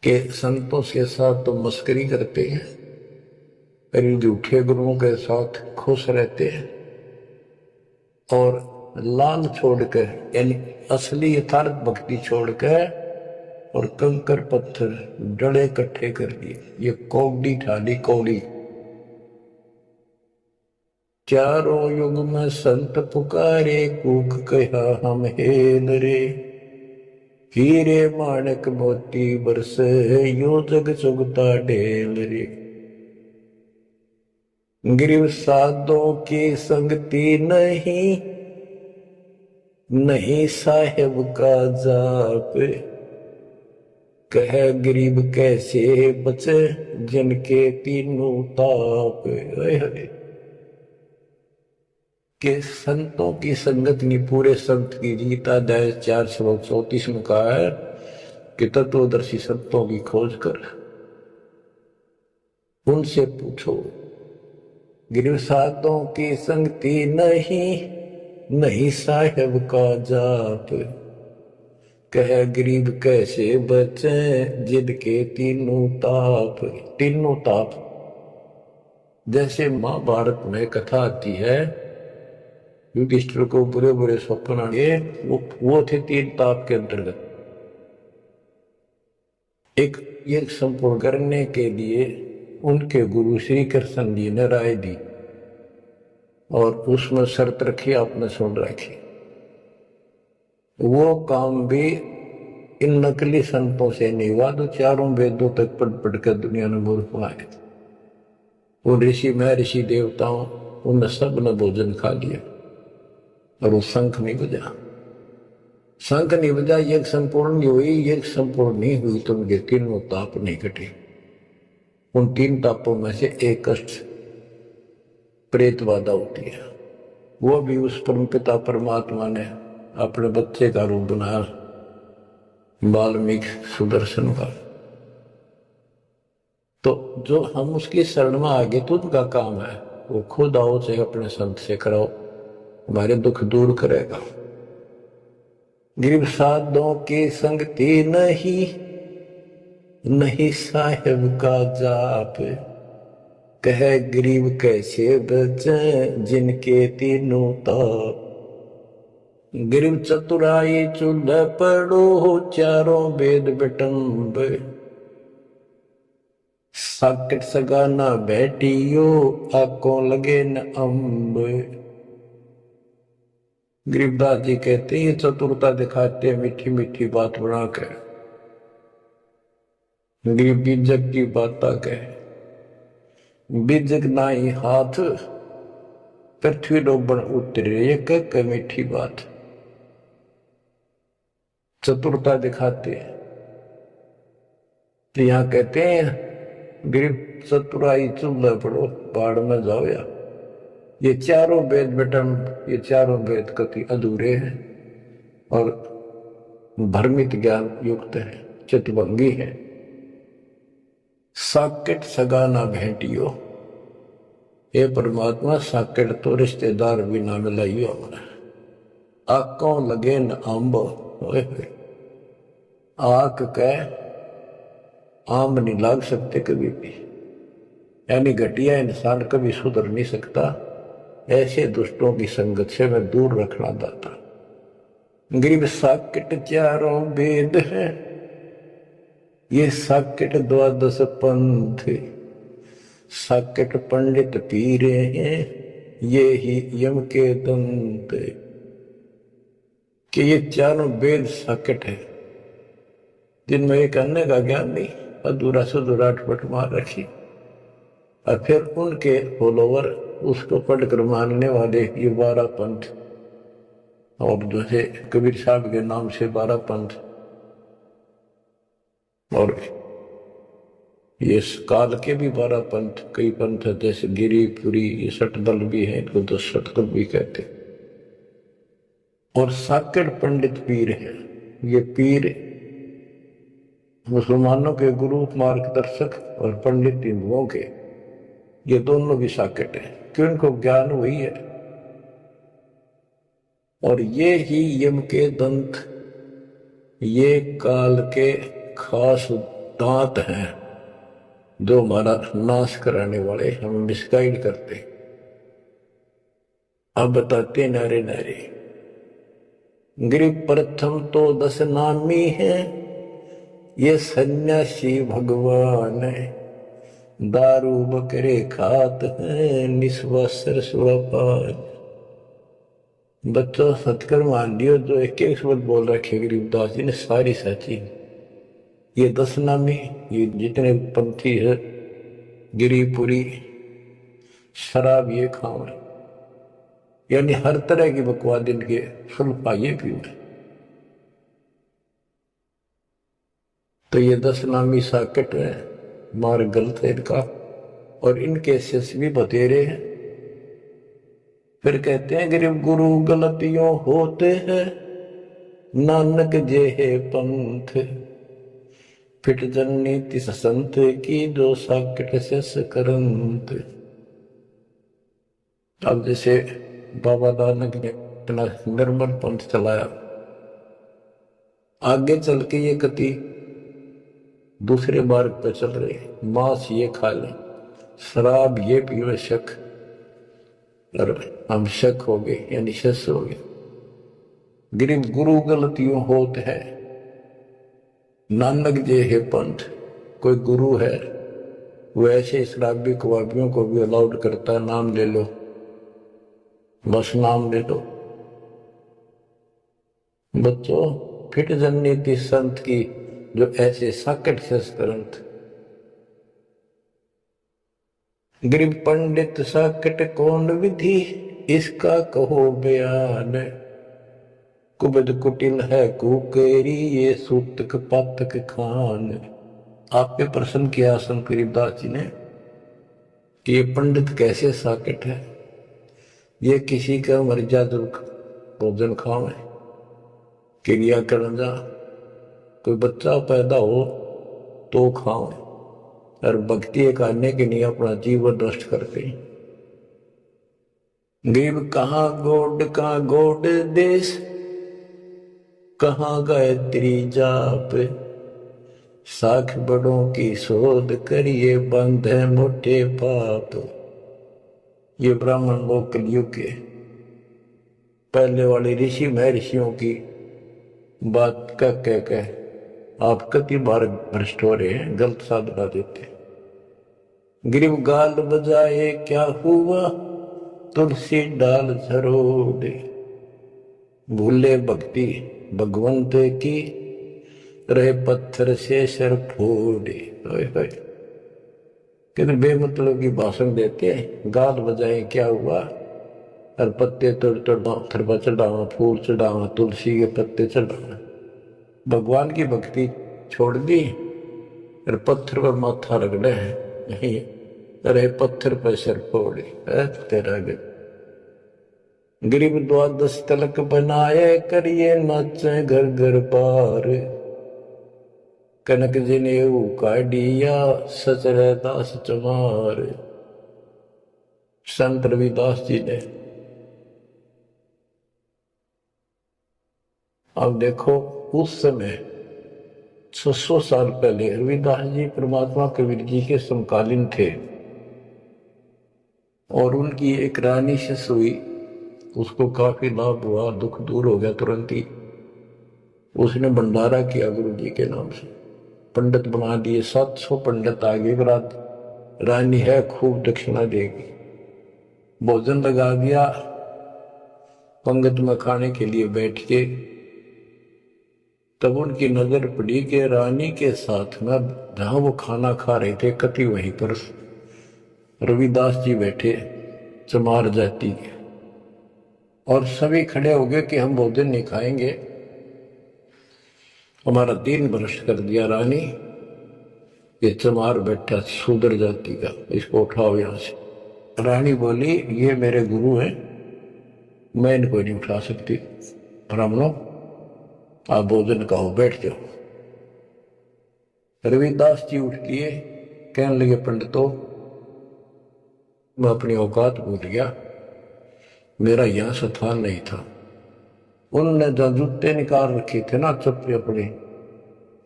S1: के संतों के साथ तो मस्करी करते हैं, पर झूठे गुरुओं के साथ खुश रहते हैं, और लाल छोड़कर यानी असली यथार्थ भक्ति छोड़कर और कंकर पत्थर डले इकट्ठे कर दिए। ये कौड़ी ठाली कौड़ी। चारों युग में संत पुकारे, कूक कहा हम हेल रे, हीरे माणक मोती बरस, यो जग चुगता ढेल रे। गिरिव साधों की संगति नहीं, नहीं साहेब का जाप, कह गरीब कैसे बचे, जिनके तीनों ताप। के संतों की संगत नहीं, पूरे संत की गीता अध्याय 4 श्लोक 34 में कहा है कि तत्वदर्शी संतों की खोज कर उनसे पूछो। गिरिव साधों की संगति नहीं, नहीं साहेब का जाप, कह गरीब कैसे बचे, जिनके तीनों ताप। तीनों ताप जैसे महाभारत में कथा आती है, युधिष्ठिर को बुरे बुरे स्वप्न आए, वो थे 3 ताप के अंतर्गत। एक ये संपूर्ण करने के लिए उनके गुरु श्री कृष्ण जी ने राय दी, और उसमें शर्त रखी, आपने सुन रखी। वो काम भी इन नकली संतों से नहीं हुआ, तो चारों वेदों तक पढ़ पढ़ कर दुनिया ने मूर्ख बनाए थे। वो ऋषि महर्षि देवताओं, उन सब ने भोजन खा लिया, और वो शंख नहीं बजा। शंख नहीं बजा, यज्ञ संपूर्ण नहीं हुई। यज्ञ संपूर्ण नहीं हुई तो उनके तीनों ताप नहीं घटे। उन 3 तापों में से एक कष्ट प्रेत बाधा होती है, वो भी उस परमपिता परमात्मा ने अपने बच्चे का रूप बनाया, वाल्मीकि सुदर्शन का। तो जो हम उसकी शरण में आगे, तो उनका काम है, वो खुद आओ चाहे अपने संत से कराओ, हमारे दुख दूर करेगा। गिरिव साधों की संगति नहीं, नहीं साहेब का जाप, कह गरीब कैसे बचे, जिनके तीनों ताप। गिरिव चतुराई चूल्हे पड़ो, चारों वेद बिटम्ब, साकट सगाना बैठियो, आंखों लगे न अम्ब। गरीबदास जी कहते हैं, चतुरता दिखाते मीठी मीठी बात बनाकर, गरीब बीजक की बात कहे, बीजक नाई हाथ, पृथ्वी डोबन उतरे, ये कह मीठी बात। चतुरता दिखाते हैं, तो यहां कहते हैं गरीब चतुराई चूल्हे पड़ो, बाढ़ में जाओ। या ये चारों वेद बेटम, ये चारों वेद कति अधूरे हैं और भ्रमित ज्ञान युक्त है, चितभंगी है। साकेट सगा ना भेंटियो, हे परमात्मा साकेट तो रिश्तेदार भी ना मिलाइयो हमारा। आंखों लगे न अम्ब, आंख कह आम नहीं लाग सकते कभी भी, यानी घटिया इंसान कभी सुधर नहीं सकता। ऐसे दुष्टों की संगत से मैं दूर रखना दाता। गरीब साकेट चारों वेद है, ये साकेट 12 पंथ, साकेट पंडित पीरे हैं, ये ही यम के दंत। कि ये चारों वेद साकेट है, जिनमें एक अन्य का ज्ञान नहीं, अधूरा सुधूरा अटपट मार रखी, और फिर उनके फॉलोवर उसको पढ़कर मानने वाले ये 12 पंथ, और जो है कबीर साहब के नाम से 12 पंथ, और ये काल के भी 12 पंथ, कई पंथ है, जैसे गिरिपुरी, ये सटदल भी है, इनको तो सटदल भी कहते। और साकेत पंडित पीर है। ये पीर मुसलमानों के गुरु, मार्गदर्शक, और पंडित हिंदुओं के, ये दोनों भी साकेत है, क्यों इनको ज्ञान वही है। और ये ही यम के दंत, ये काल के खास दांत हैं, जो हमारा नाश कराने वाले, हम मिसगाइड करते। अब बताते नारे नारे। गिरि प्रथम तो 10 नामी है, ये सन्यासी भगवान है। दारू बकरे खात है, निस्वासर सुरापान। बच्चों सतकर मान लियो, जो एक एक शब्द बोल रखे गरीबदास जी ने, सारी सच्ची। ये 10 नामी, ये जितने पंथी है, गिरिपुरी, शराब ये खाओ, यानी हर तरह की बकवाद इनके सुल्फा ये पीवे। तो ये 10 नामी साकेट है, मार्ग गलत है इनका, और इनके शिष्य भी बतेरे हैं। फिर कहते हैं गरीब गुरु गलतियों होते हैं, नानक जे है पंथ। फिट जन्नी तिस संत की, जो साकेट शिष करंत। अब जैसे बाबा नानक ने इतना निर्मल पंथ चलाया, आगे चल के ये कति दूसरे मार्ग पर चल रहे, मांस ये खा लें, शराब ये पीवे, शक, और हम शक हो गए, यानी शस हो गए। गरीब गुरु गलतियों होत है, नानक जे है पंथ। कोई गुरु है, वो ऐसे शराबी कबाबियों को भी अलाउड करता है, नाम ले लो, बस नाम ले लो। बच्चों, फिट जन्नीति संत की, जो ऐसे साकेट संस्करंत। गरीब पंडित साकेट कौन विधि, इसका कहो बयान। कुबद कुटिल है कुकेरी, ये सूतक पातक खान। आप पे प्रश्न किया संत गरीबदास जी ने कि ये पंडित कैसे साकेट है। ये किसी का मर्जा भोजन खावे, क्रिया करन जा, कोई बच्चा पैदा हो तो खाओ, और भक्ति करने के लिए अपना जीवन नष्ट करते। गरीब कहाँ गोड का गोड देश, कहाँ गायत्री जाप। साख बड़ों की शोध करिए, बंधे मोटे पाप। ये ब्राह्मण लोग कलयुग के पहले वाले ऋषि महर्षियों की बात कह आप कति बार भ्रष्ट हो रहे हैं, गलत साधना देते। गिरिव गाल बजाए क्या हुआ, तुलसी डाल झरोड़े। भूले भक्ति भगवंत की, रहे पत्थर से सर फोड़े। कितने बेमतलब की भाषण देते हैं। गाल बजाए क्या हुआ, और पत्ते तोड़ थरपा चढ़ावा, फूल चढ़ावा, तुलसी के पत्ते चढ़ावा। भगवान की भक्ति छोड़ दी और पत्थर पर माथा रगड़े हैं, अरे पत्थर पर सिर फोड़े तेरा गरीब 12 तलक बनाए, करिए नाचे घर घर पार। कनक जनेऊ काढ़िया, सचरे दास चमार। संत रविदास जी ने। अब देखो उस समय 600 साल पहले रविदास जी परमात्मा कबीर जी के समकालीन थे, और उनकी एक रानी शिष्य हुई, उसको काफी लाभ हुआ, दुख दूर हो गया तुरंत ही। उसने भंडारा किया गुरु जी के नाम से, पंडित बना दिए, 700 पंडित आगे, रानी है खूब दक्षिणा देगी। भोजन लगा दिया, पंगत में खाने के लिए बैठ के, तब उनकी नजर पड़ी कि रानी के साथ में जहां वो खाना खा रहे थे, कति वहीं पर रविदास जी बैठे, चमार जाति के। और सभी खड़े हो गए कि हम भोजन नहीं खाएंगे, हमारा दिन भ्रष्ट कर दिया रानी। ये चमार बैठा शूद्र जाति का, इसको उठाओ यहां से। रानी बोली ये मेरे गुरु हैं, मैं इनको नहीं उठा सकती। ब्राह्मणों आप भोजन कहो, बैठ जाओ। रविदास जी उठ किए, कहने लगे पंडितों मैं अपनी औकात भूल गया, मेरा यहां स्थान नहीं था। उनने जो जूते निकाल रखे थे ना चप्पे अपने,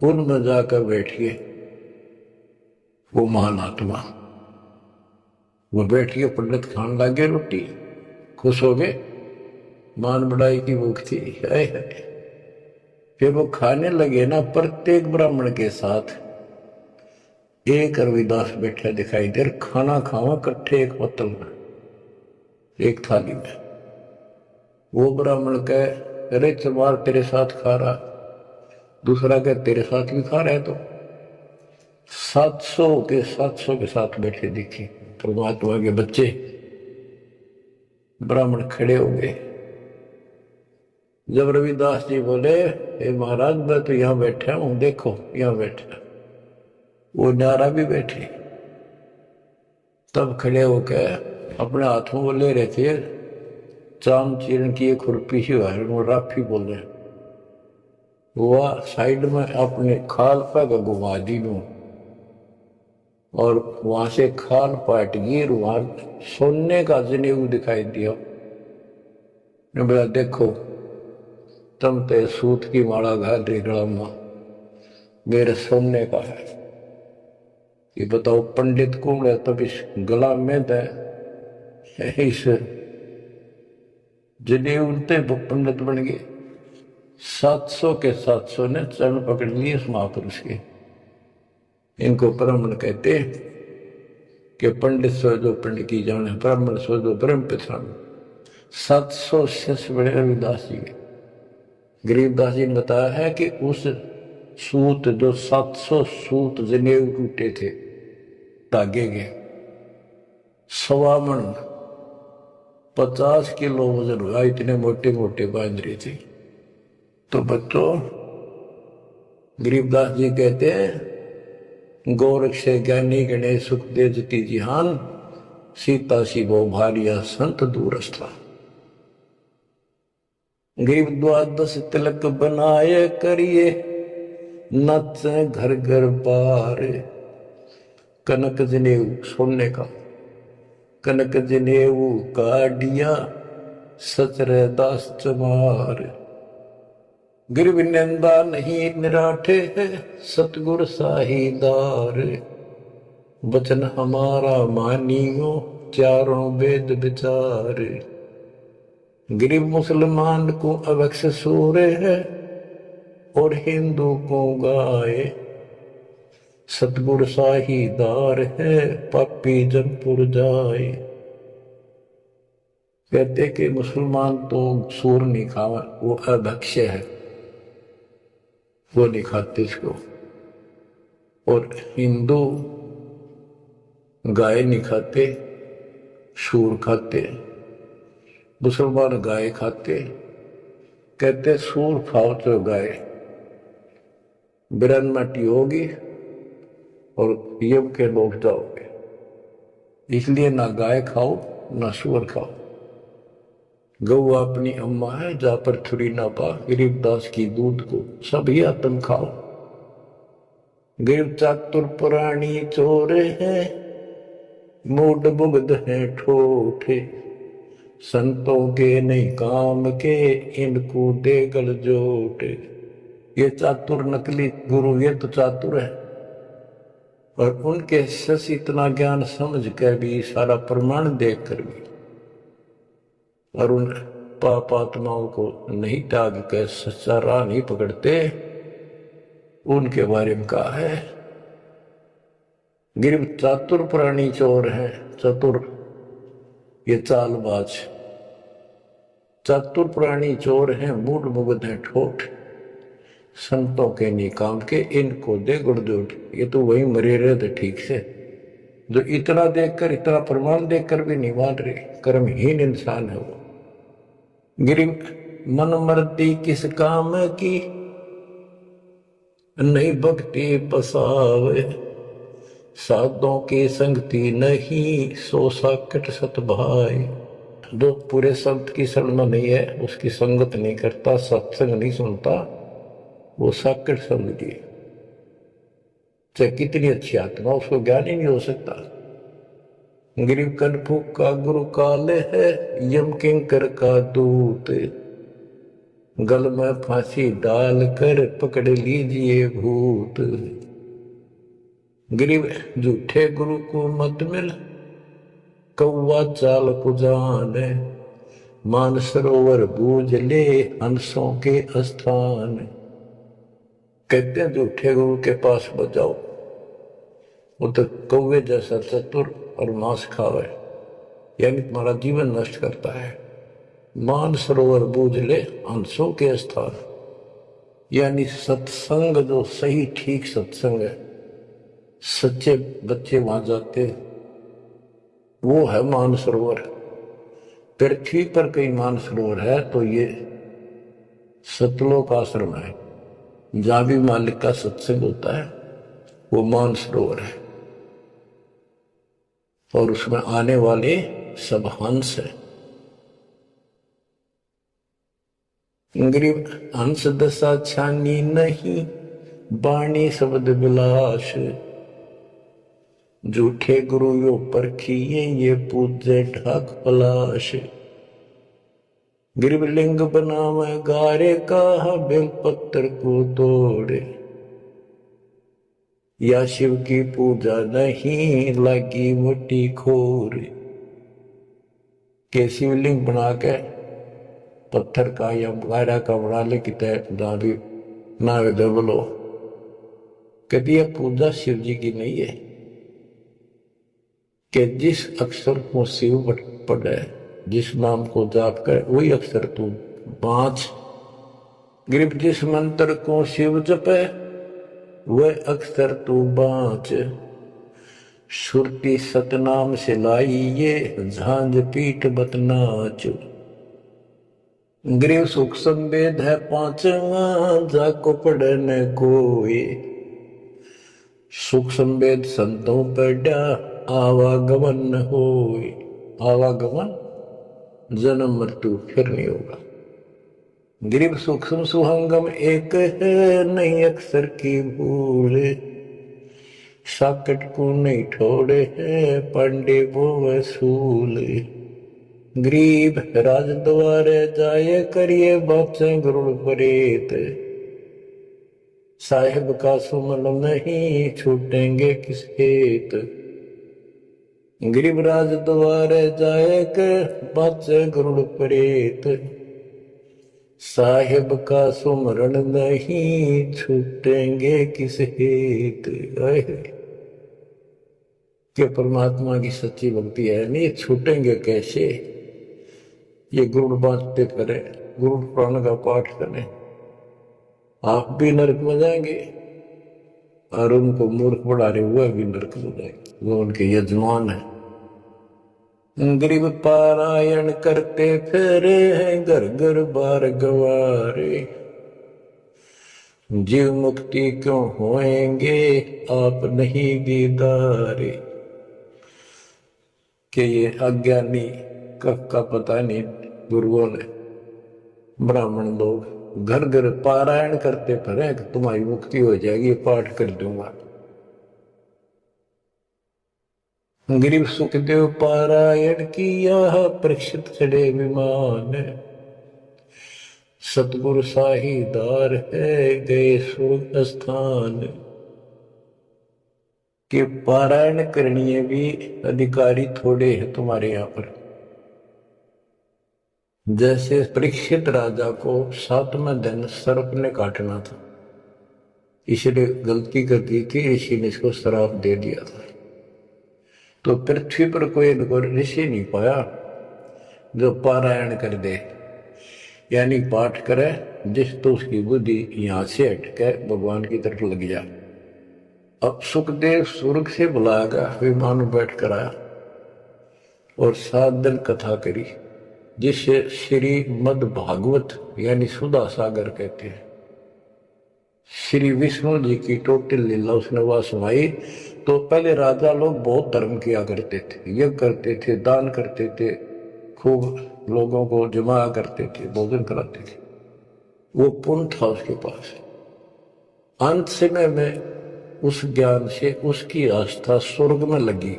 S1: उनमें जाकर बैठ गए। वो महान आत्मा वो बैठ के पंडित खान लगे रोटी, खुश हो गए, मान बढ़ाई की भूख थी। है फिर वो खाने लगे ना, प्रत्येक ब्राह्मण के साथ एक रविदास बैठा दिखाई दे, खाना खावा इकट्ठे एक पत्तल में, एक थाली में। वो ब्राह्मण कहे अरे चमार तेरे साथ खा रहा, दूसरा कहे तेरे साथ भी खा रहा है। तो 700 के साथ बैठे दिखे परमात्मा के बच्चे। ब्राह्मण खड़े हो गए। जब रविदास जी बोले हे महाराज मैं तो यहां बैठा हूं, देखो यहां बैठा, वो नारा भी बैठे। तब खड़े होकर अपने हाथों को ले रहे थे चाम चीरण की एक खुरपी सी है, वो राफी बोल रहे, वह साइड में अपने खाल पर घुमा दी लू, और वहां से खाल पाट गई, वहां सोने का जनेऊ दिखाई दिया। बोला देखो तुम ते सूत की माला घाल रही गला में, मेरे सोने का है। ये बताओ पंडित कौन है, तब इस गला में दे इस जनेऊ ते पंडित बन गए। 700 के 700 ने चरण पकड़ लिए इस महापुरुष के। इनको ब्राह्मण कहते कि पंडित सो जो पंडित की जाने, ब्राह्मण सो जो ब्रह्म पिछाण। 700 शिष्य बड़े रविदास जी के। गरीबदास जी ने बताया है कि उस सूत जो 700 सूत जनेऊ टूटे थे धागे के, 1.25 मन 50 किलो वजन हुआ, इतने मोटे मोटे बांध रहे थे। तो बच्चों गरीबदास जी कहते हैं गोरख से ज्ञानी गणेश सुख दे जती जिहान, सीता शिवो भारिया संत दूरस्था। गरीब 12 तिलक बनाए करिए, नचे घर घर पार। कनक जनेऊ सोने का, कनक जनेऊ काडिया सचरे दास चमार। गिरव निंदा नहीं निराठे है सतगुर साहीदार। वचन हमारा मानियो चारों वेद विचार। गरीब मुसलमान को अवक्ष सूरे है और हिंदू को गाय। सतगुर साहीदार है पापी जनपुर जाए। कहते कि मुसलमान तो सूर नहीं खावा, वो अभक्ष्य है, वो नहीं खाते इसको। और हिंदू गाय नहीं खाते, सूर खाते। मुसलमान गाय खाते। कहते सूर खाओ तो गाय बिरन मटी होगी और यम के लोग जाओगे, इसलिए ना गाय खाओ ना सूर खाओ। गौ अपनी अम्मा है, जा पर थुरी ना पा। गरीबदास की दूध को सभी आतन खाओ। गिर चातुर पुरानी चोर है, मूड बुगद है ठोठे। संतों के नहीं काम के, इनको दे गल जोटे। ये चातुर नकली गुरु, ये तो चातुर है, और उनके शश इतना ज्ञान समझ के भी, सारा प्रमाण देख कर भी, और उन पाप आत्माओं को नहीं त्याग के सच्चा राह नहीं पकड़ते। उनके बारे में कहा है गिर चातुर प्राणी चोर है। चतुर ये चालबाज, चतुर प्राणी चोर हैं, मूड मुगद है ठोठ। संतों के नहीं काम के, इनको दे गुड़जोट। ये तो वही मरे रहे थे ठीक से, जो इतना देखकर, इतना प्रमाण देखकर भी नहीं मान रहे। कर्महीन इंसान है वो। गिरी मन मर्दी किस काम की, नहीं भक्ति पसावे। साधों की संगति नहीं, सो साकट सत भाई। जो पूरे संत की शरण में नहीं है, उसकी संगत नहीं करता, सत्संग नहीं सुनता, वो साकट समझिए। चाहे कितनी अच्छी आत्मा, उसको ज्ञान ही नहीं हो सकता। गरीब कनफू का गुरु काल है, यम किंकर का दूत, गल में फांसी डाल कर पकड़ लीजिए भूत। गरीब झूठे गुरु को मत मिल, कौवा चाल को जान, मान सरोवर बूझ ले हंसों के स्थान। कहते हैं झूठे गुरु के पास मत जाओ, वो तो कौवे जैसा चतुर और मांस खावे, यानी तुम्हारा जीवन नष्ट करता है। मान सरोवर बूझ ले हंसों के स्थान, यानी सत्संग जो सही ठीक सत्संग है, सच्चे बच्चे वहां जाते, वो है मानसरोवर। पृथ्वी पर कई मानसरोवर है तो ये सतलोक आश्रम है, जहां भी मालिक का सत्संग होता है वो मानसरोवर है, और उसमें आने वाले सब हंस है। गरीब हंस दशा छानी नहीं, बाणी शब्द विलास, झूठे गुरु यो परखिए, ये पूजे ढाक पलाश। गरीब लिंग बनावे गारे का, बेल पत्थर को तोड़े, या शिव की पूजा नहीं, लगी मोटी खोर। के शिवलिंग बना के पत्थर का या गारा का बना ले कि भी ना बोलो, कभी यह पूजा शिव जी की नहीं है। कि जिस अक्षर को शिव पढ़े, जिस नाम को जाप करे, वही अक्षर तू बाँच। गरीब जिस मंत्र को शिव जपे, वह अक्षर तू बाँच। सुरती सतनाम से लाई ये, झांझ पीठ बतनाच। गरीब सुख संवेद है पांचवा, जाको पढ़े न कोई। सुख संवेद संतों पढ़ा, आवागमन न होए। आवागमन जन्म मृत्यु फिर नहीं होगा। गरीब सूक्ष्म सुहंगम एक है, नहीं अक्षर की भूल। साकट को नहीं ठोड़े है, पांडे वो वसूल। गरीब राज द्वारे जाए, करिए बातें गरुड़ परेत। साहिब का सुमन नहीं, छूटेंगे किस हेत। गरीब राज द्वारे जाए, कर बातें गरुड़ परेत। साहिब का सुमरण नहीं, छूटेंगे किस हेत। कि परमात्मा की सच्ची भक्ति है नहीं, छूटेंगे कैसे। ये गुरु बांटते करें, गुरु पुराण का पाठ करें, आप भी नरक में जाएंगे, और उनको मूर्ख बना रहे हुए भी नरक में जाएंगे, वो उनके यजमान है। गरीब पारायण करते फिरे हैं, घर घर बार गवारे। जीव मुक्ति क्यों होएंगे, आप नहीं दीदारे। कि ये अज्ञानी का पता नहीं, गुरुओं ने ब्राह्मण लोग घर घर पारायण करते फिरे, तुम्हारी मुक्ति हो जाएगी, पाठ कर दूंगा। गरीब सुखदेव पारायण किया, परीक्षित चढ़े विमान। सतगुरु साहीदार है, गए स्वर्ग स्थान। के पारायण करनी भी अधिकारी थोड़े हैं तुम्हारे यहां पर। जैसे परीक्षित राजा को 7वें दिन सर्प ने काटना था, इसलिए गलती कर दी थी, ऋषि ने इसको श्राप दे दिया था। तो पृथ्वी पर कोई ऋषि नहीं पाया जो पारायण कर दे, यानी पाठ करे, जिस तो उसकी बुद्धि यहां से हटके भगवान की तरफ लग जा। अब सुखदेव स्वर्ग से बुलाएगा, विमान में बैठ कर आया और 7 दिन कथा करी, जिसे श्रीमद् भागवत यानी सुधा सागर कहते हैं। श्री विष्णु जी की टोटल लीला उसने वहां सुनाई, तो पहले राजा लोग बहुत धर्म किया करते थे, यज्ञ करते थे, दान करते थे, खूब लोगों को जमा करते थे, भोजन कराते थे। वो पुण्य था उसके पास। अंत समय में उस ज्ञान से उसकी आस्था स्वर्ग में लगी,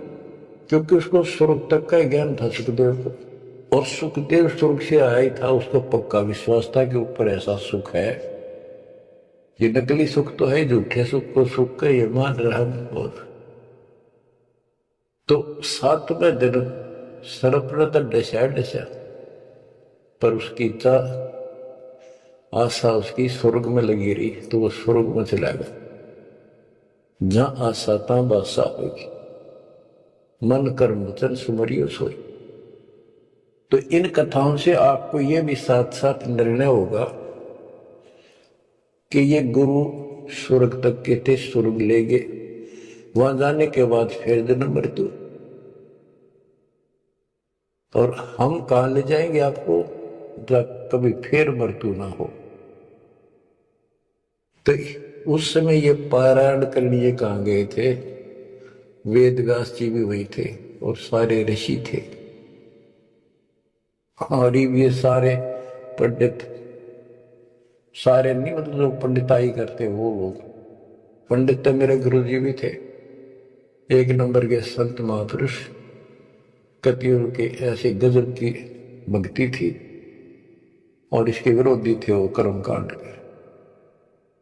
S1: क्योंकि उसको स्वर्ग तक का ज्ञान था सुखदेव को। और सुखदेव स्वर्ग से आया ही था, उसको पक्का विश्वास था कि ऊपर ऐसा सुख है। ये नकली सुख तो है, झूठे सुख को सुख का ये मान रहा बहुत। तो 7वें दिन सर्वप्रथम डसा, पर उसकी इच्छा आशा उसकी स्वर्ग में लगी रही, तो वो स्वर्ग में चला गया। जहां आशा ता बासा होगी, मन कर्म वचन सुमरियो सोई। तो इन कथाओं से आपको यह भी साथ साथ निर्णय होगा कि ये गुरु स्वर्ग तक के थे, स्वर्ग ले गए, वहां जाने के बाद फिर जन्म मृत्यु। और हम कहां ले जाएंगे आपको, जब कभी फिर मृत्यु ना हो। तो उस समय ये पारायण करने ये कहां गए थे, वेद व्यास जी भी वही थे और सारे ऋषि थे, और ये सारे पंडित, सारे नहीं मतलब जो पंडिताई करते वो लोग। पंडित तो मेरे गुरु जी भी थे, एक नंबर के संत महापुरुष, कतियुग के ऐसे गजब की भक्ति थी, और इसके विरोधी थे वो कर्म कांड के।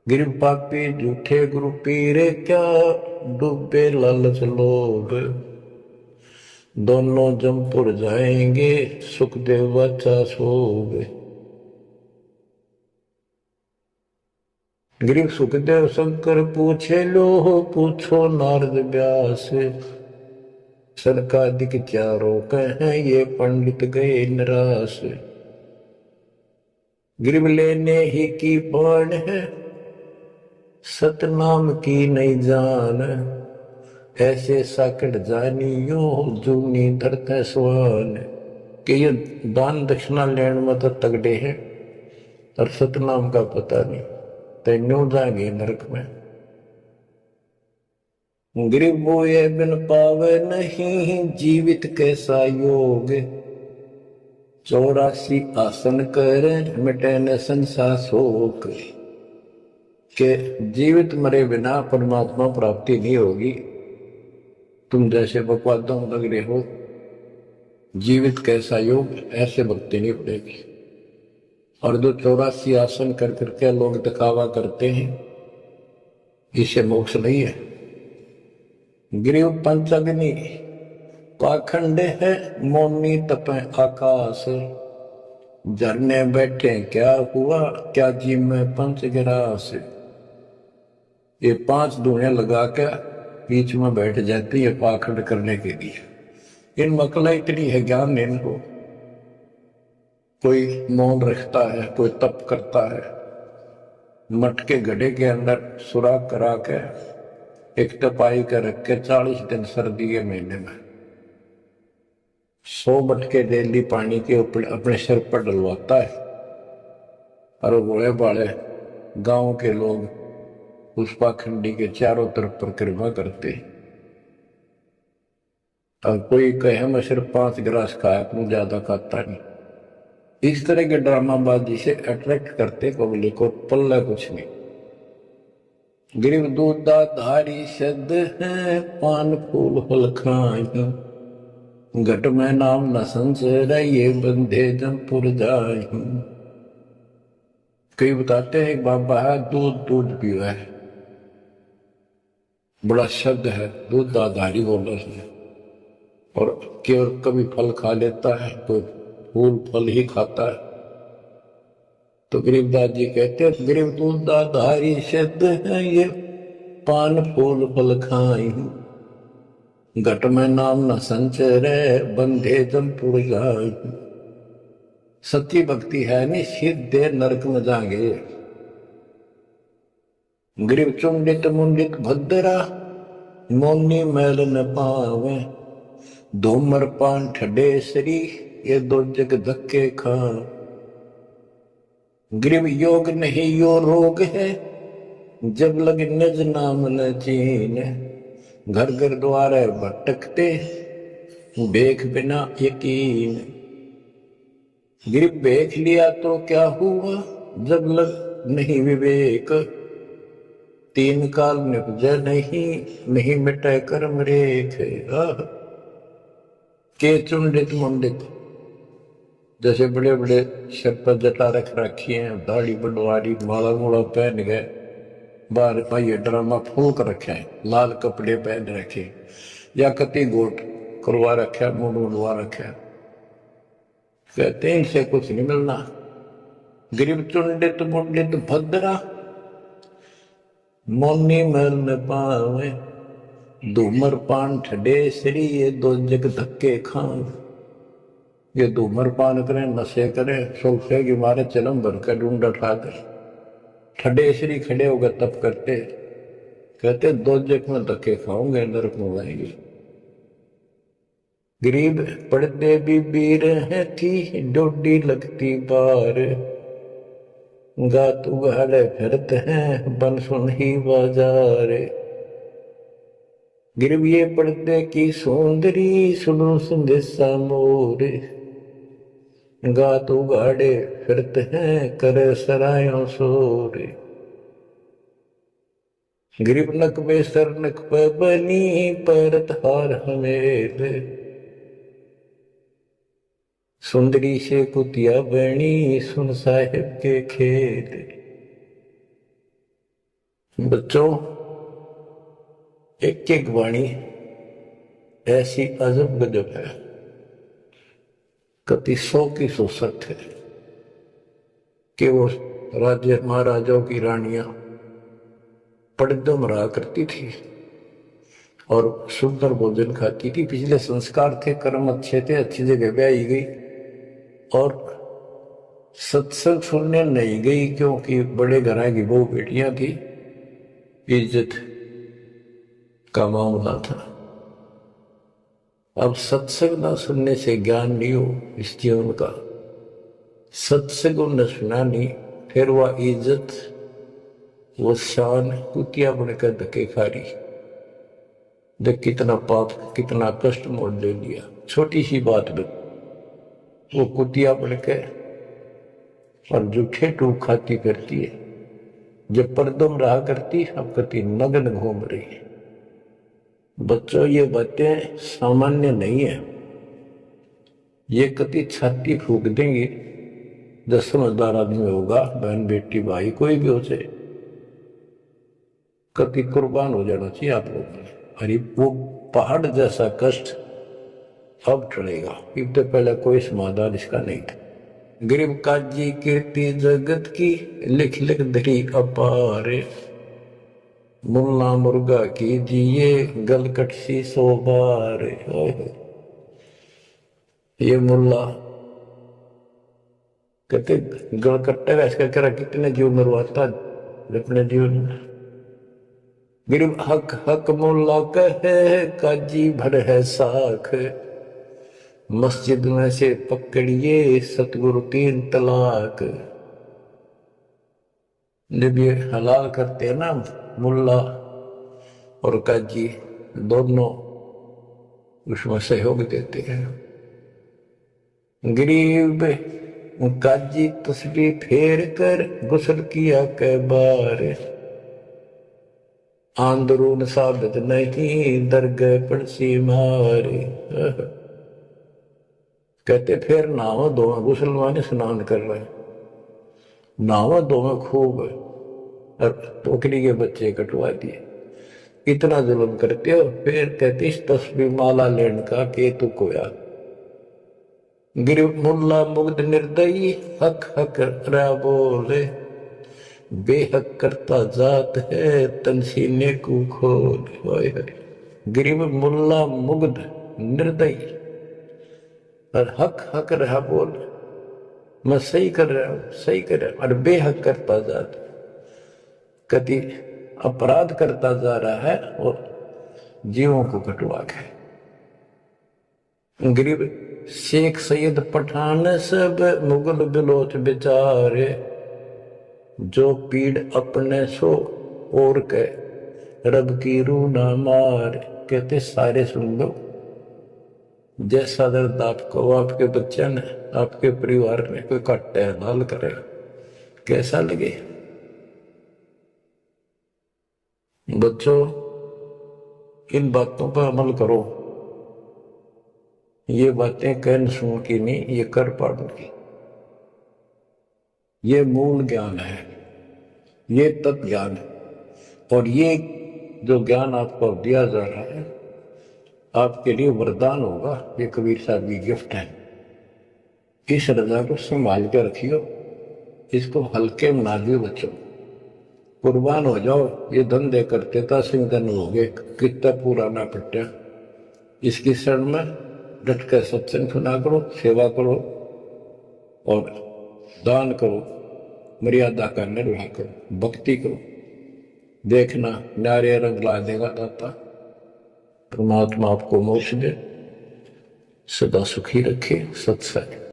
S1: गिर पापी झूठे गुरु पीरे, क्या डूबे लालच लोभ, दोनों जमपुर जाएंगे, सुखदेव बच्चा सोग। गिरीब सुखदेव शंकर पूछे लो, पूछो नारद व्यास, सनकादिक चारों कहें ये पंडित गए निराश। गिरीब लेने ही की बाण है, सतनाम की नहीं जान, ऐसे साकड़ जानियो जूनी धरते स्वान। कि ये दान दक्षिणा लेने में तो तगड़े हैं, और सतनाम का पता नहीं, तो न्यू जाएंगे नरक में। गरीब बोए बिन पावे नहीं, जीवित कैसा योग, 84 आसन कर मिटे न संसार शोक। के जीवित मरे बिना परमात्मा प्राप्ति नहीं होगी। तुम जैसे बकवादों में लग रहे हो, जीवित कैसा योग, ऐसे भक्ति नहीं पड़ेगी। और जो 84 आसन कर करके लोग दिखावा करते हैं, इसे मोक्ष नहीं है। गिरिव पंचग्नि पाखंड है, मौनी तपे आकाश, झरने बैठे क्या हुआ, क्या जी में पंच गिरास। ये 5 धुएं लगा के बीच में बैठ जाती है पाखंड करने के लिए। इन मकला इतनी है ज्ञान इनको, कोई मौन रखता है, कोई तप करता है, मटके गड्ढे के अंदर सुराख करा के एक तपाई कर रख के 40 दिन सर्दी के महीने में 100 मटके डेली पानी के अपने सिर पर डलवाता है, और गोले बाड़े गांव के लोग उस पाखंडी के चारों तरफ परिक्रमा करते। और कोई कहे मैं सिर्फ 5 गिलास खाया, अपने ज्यादा खाता नहीं। इस तरह के ड्रामाबाजी से अट्रैक्ट करते पब्लिक को, पल्ला कुछ नहीं। गिरिव दूधा धारी शब्द है, पान फूल फल खाए, घट में नाम न संचर, ये बंधे जमपुर जाए। कई बताते हैं बाबा है दूध पीवा है, बड़ा शब्द है, दूध दाधारी बोला उसने। और केवल कभी फल खा लेता है, तो फूल फल ही खाता है। तो गरीबदास जी कहते हैं गरीब दूध दाधारी शब्द है, ये पान फूल फल खाई, घट में नाम न संचरे, बंधे जमपुर जाई। सच्ची भक्ति है नहीं, सीधे नरक में जाएंगे। गरीब चुंडित मुंडित भद्रा, मोनी मैल न पावे, धूमर पान ठडे सरी, ये 2 जग धक्के खा। गरीब योग नहीं यो रोग है, जब लगे निज नाम न चीन, घर घर द्वारे भटकते देख बिना यकीन। गिरब देख लिया तो क्या हुआ जब लग नहीं विवेक। तीन काल निपजे नहीं मिटे कर्म रेख। के चुंडित मुंडित जैसे बड़े बड़े सिर पर जटा रख रखी है, दाढ़ी बनवारी, माला मूला पहन गए, बाहर पाइए ड्रामा फूक रखे हैं, लाल कपड़े पहन रखे, या कति गोट करवा रखा, मुंह मुंडवा रखा। कहते हैं इनसे कुछ नहीं मिलना। गरीब चुंडित मुंडित भद्रा मोनी मल न पावे। धूमर पान ठडे श्री ये दो जग धक्के खान। ये धूमर पान करें, नशे करें, सोचे कि मारे चलम भर कर ढूंढ उठा कर ठडे श्री खड़े होकर तप करते। कहते दो जग में धक्के खाओगे, नरक में जाएंगे। गरीब पढ़ते भी बीर है थी डोडी लगती बार। गात उगाड़े फिरत हैं बन सुन ही बाजार। गिरब ये पढ़ते की सुंदरी सुनो संदेशा मोर। गात उगाड़े फिरत हैं करे सरायों सोर। गिरब नक पे सर नक पे बनी परत हार हमेल। सुंदरी से कुतिया बनी सुन साहिब के खेल। बच्चों, एक एक वाणी ऐसी अजब गजब है, कति 100 की 100 सत्य है कि वो राज्य महाराजाओं की रानियां पर्दम रहा करती थी और सुंदर भोजन खाती थी। पिछले संस्कार थे, कर्म अच्छे थे, अच्छी जगह ब्याही गई और सत्संग सुनने नहीं गई क्योंकि बड़े घरां की बहू बेटियां थी, इज्जत का मामला था। अब सत्संग ना सुनने से ज्ञान नहीं हो इस जीवन का। सत्संग न सुना नहीं, फिर वह इज्जत वो शान कुतिया बनकर धक्के खा रही। देख कितना पाप, कितना कष्ट मोड़ ले लिया छोटी सी बात में। वो कुतिया बनकर और जूठे टूक खाती करती है। जब परदम रहा करती, अब कति नग्न घूम रही है। बच्चों, ये बातें सामान्य नहीं है। ये कति छाती फूक देंगी। जो समझदार आदमी होगा, बहन बेटी भाई कोई भी हो से, कति कुर्बान हो जाना चाहिए आप लोगों ने। अरे वो पहाड़ जैसा कष्ट अब टलेगा, इससे पहले कोई समाधान इसका नहीं था। गरीब काजी कीर्ति जगत की लिख लिख धरी अपार। मुल्ला मुर्गा कीजिए गलकट सी 100 बार। ये मुल्ला कहते गलकट्टा वैसे करा कितने जीव मरवाता अपने जीवन में। गिरब हक हक मुल्ला कहे काजी भर है साख। मस्जिद में से पकड़िए सतगुरु 3 तलाक। जब ये हलाल करते हैं ना, मुल्ला और काजी दोनों उसमें सहयोग देते हैं। गरीब काजी तस्बीह फेर कर गुस्ल किया कै बार। आंदरून साबित नहीं दरगह पड़सी मारे। कहते फिर नावा दो में गुस्ल माने स्नान कर रहे, नावा दो में खूब और टोकरी के बच्चे कटवा दिए। इतना जुल्म करते हो, फिर कहते इस तस्बीह माला लेने का के तू कोया। गिरब मुल्ला मुग्ध निर्दयी हक हक रा बोले। बेहक करता जात है तन सीने को खोल। गिरब मुल्ला मुग्ध निर्दयी और हक हक रहा बोल, मैं सही कर रहा हूं, सही कर रहा हूं, और बेहक करता जात, कति अपराध करता जा रहा है और जीवों को कटवा के। गरीब शेख सैयद पठान सब मुगल बिलोच बेचारे। जो पीड़ अपने सो और के रब की रू ना मार। कहते सारे सुन लो, जैसा दर्द आपको आपके बच्चे ने, आपके परिवार में कोई काटे हाल करे, कैसा लगे। बच्चों, इन बातों पर अमल करो। ये बातें कहन सुन की नहीं, ये कर पाड़न की। ये मूल ज्ञान है, ये तत्व ज्ञान है। और ये जो ज्ञान आपको दिया जा रहा है आपके लिए वरदान होगा। ये कबीर साहब की गिफ्ट है। इस रजा को संभाल के रखियो, इसको हल्के में ना लियो बच्चों। कुर्बान हो जाओ। ये धंधे करते था सिंह धन हो गए, कितना पुराना पट्टा। इसकी शरण में डट कर सत्संग सुना करो, सेवा करो और दान करो, मर्यादा का निर्वाह करो, भक्ति करो। देखना न्यारे रंग ला देगा दाता। परमात्मा आपको मोक्ष दे, सदा सुखी रखे। सत्संग।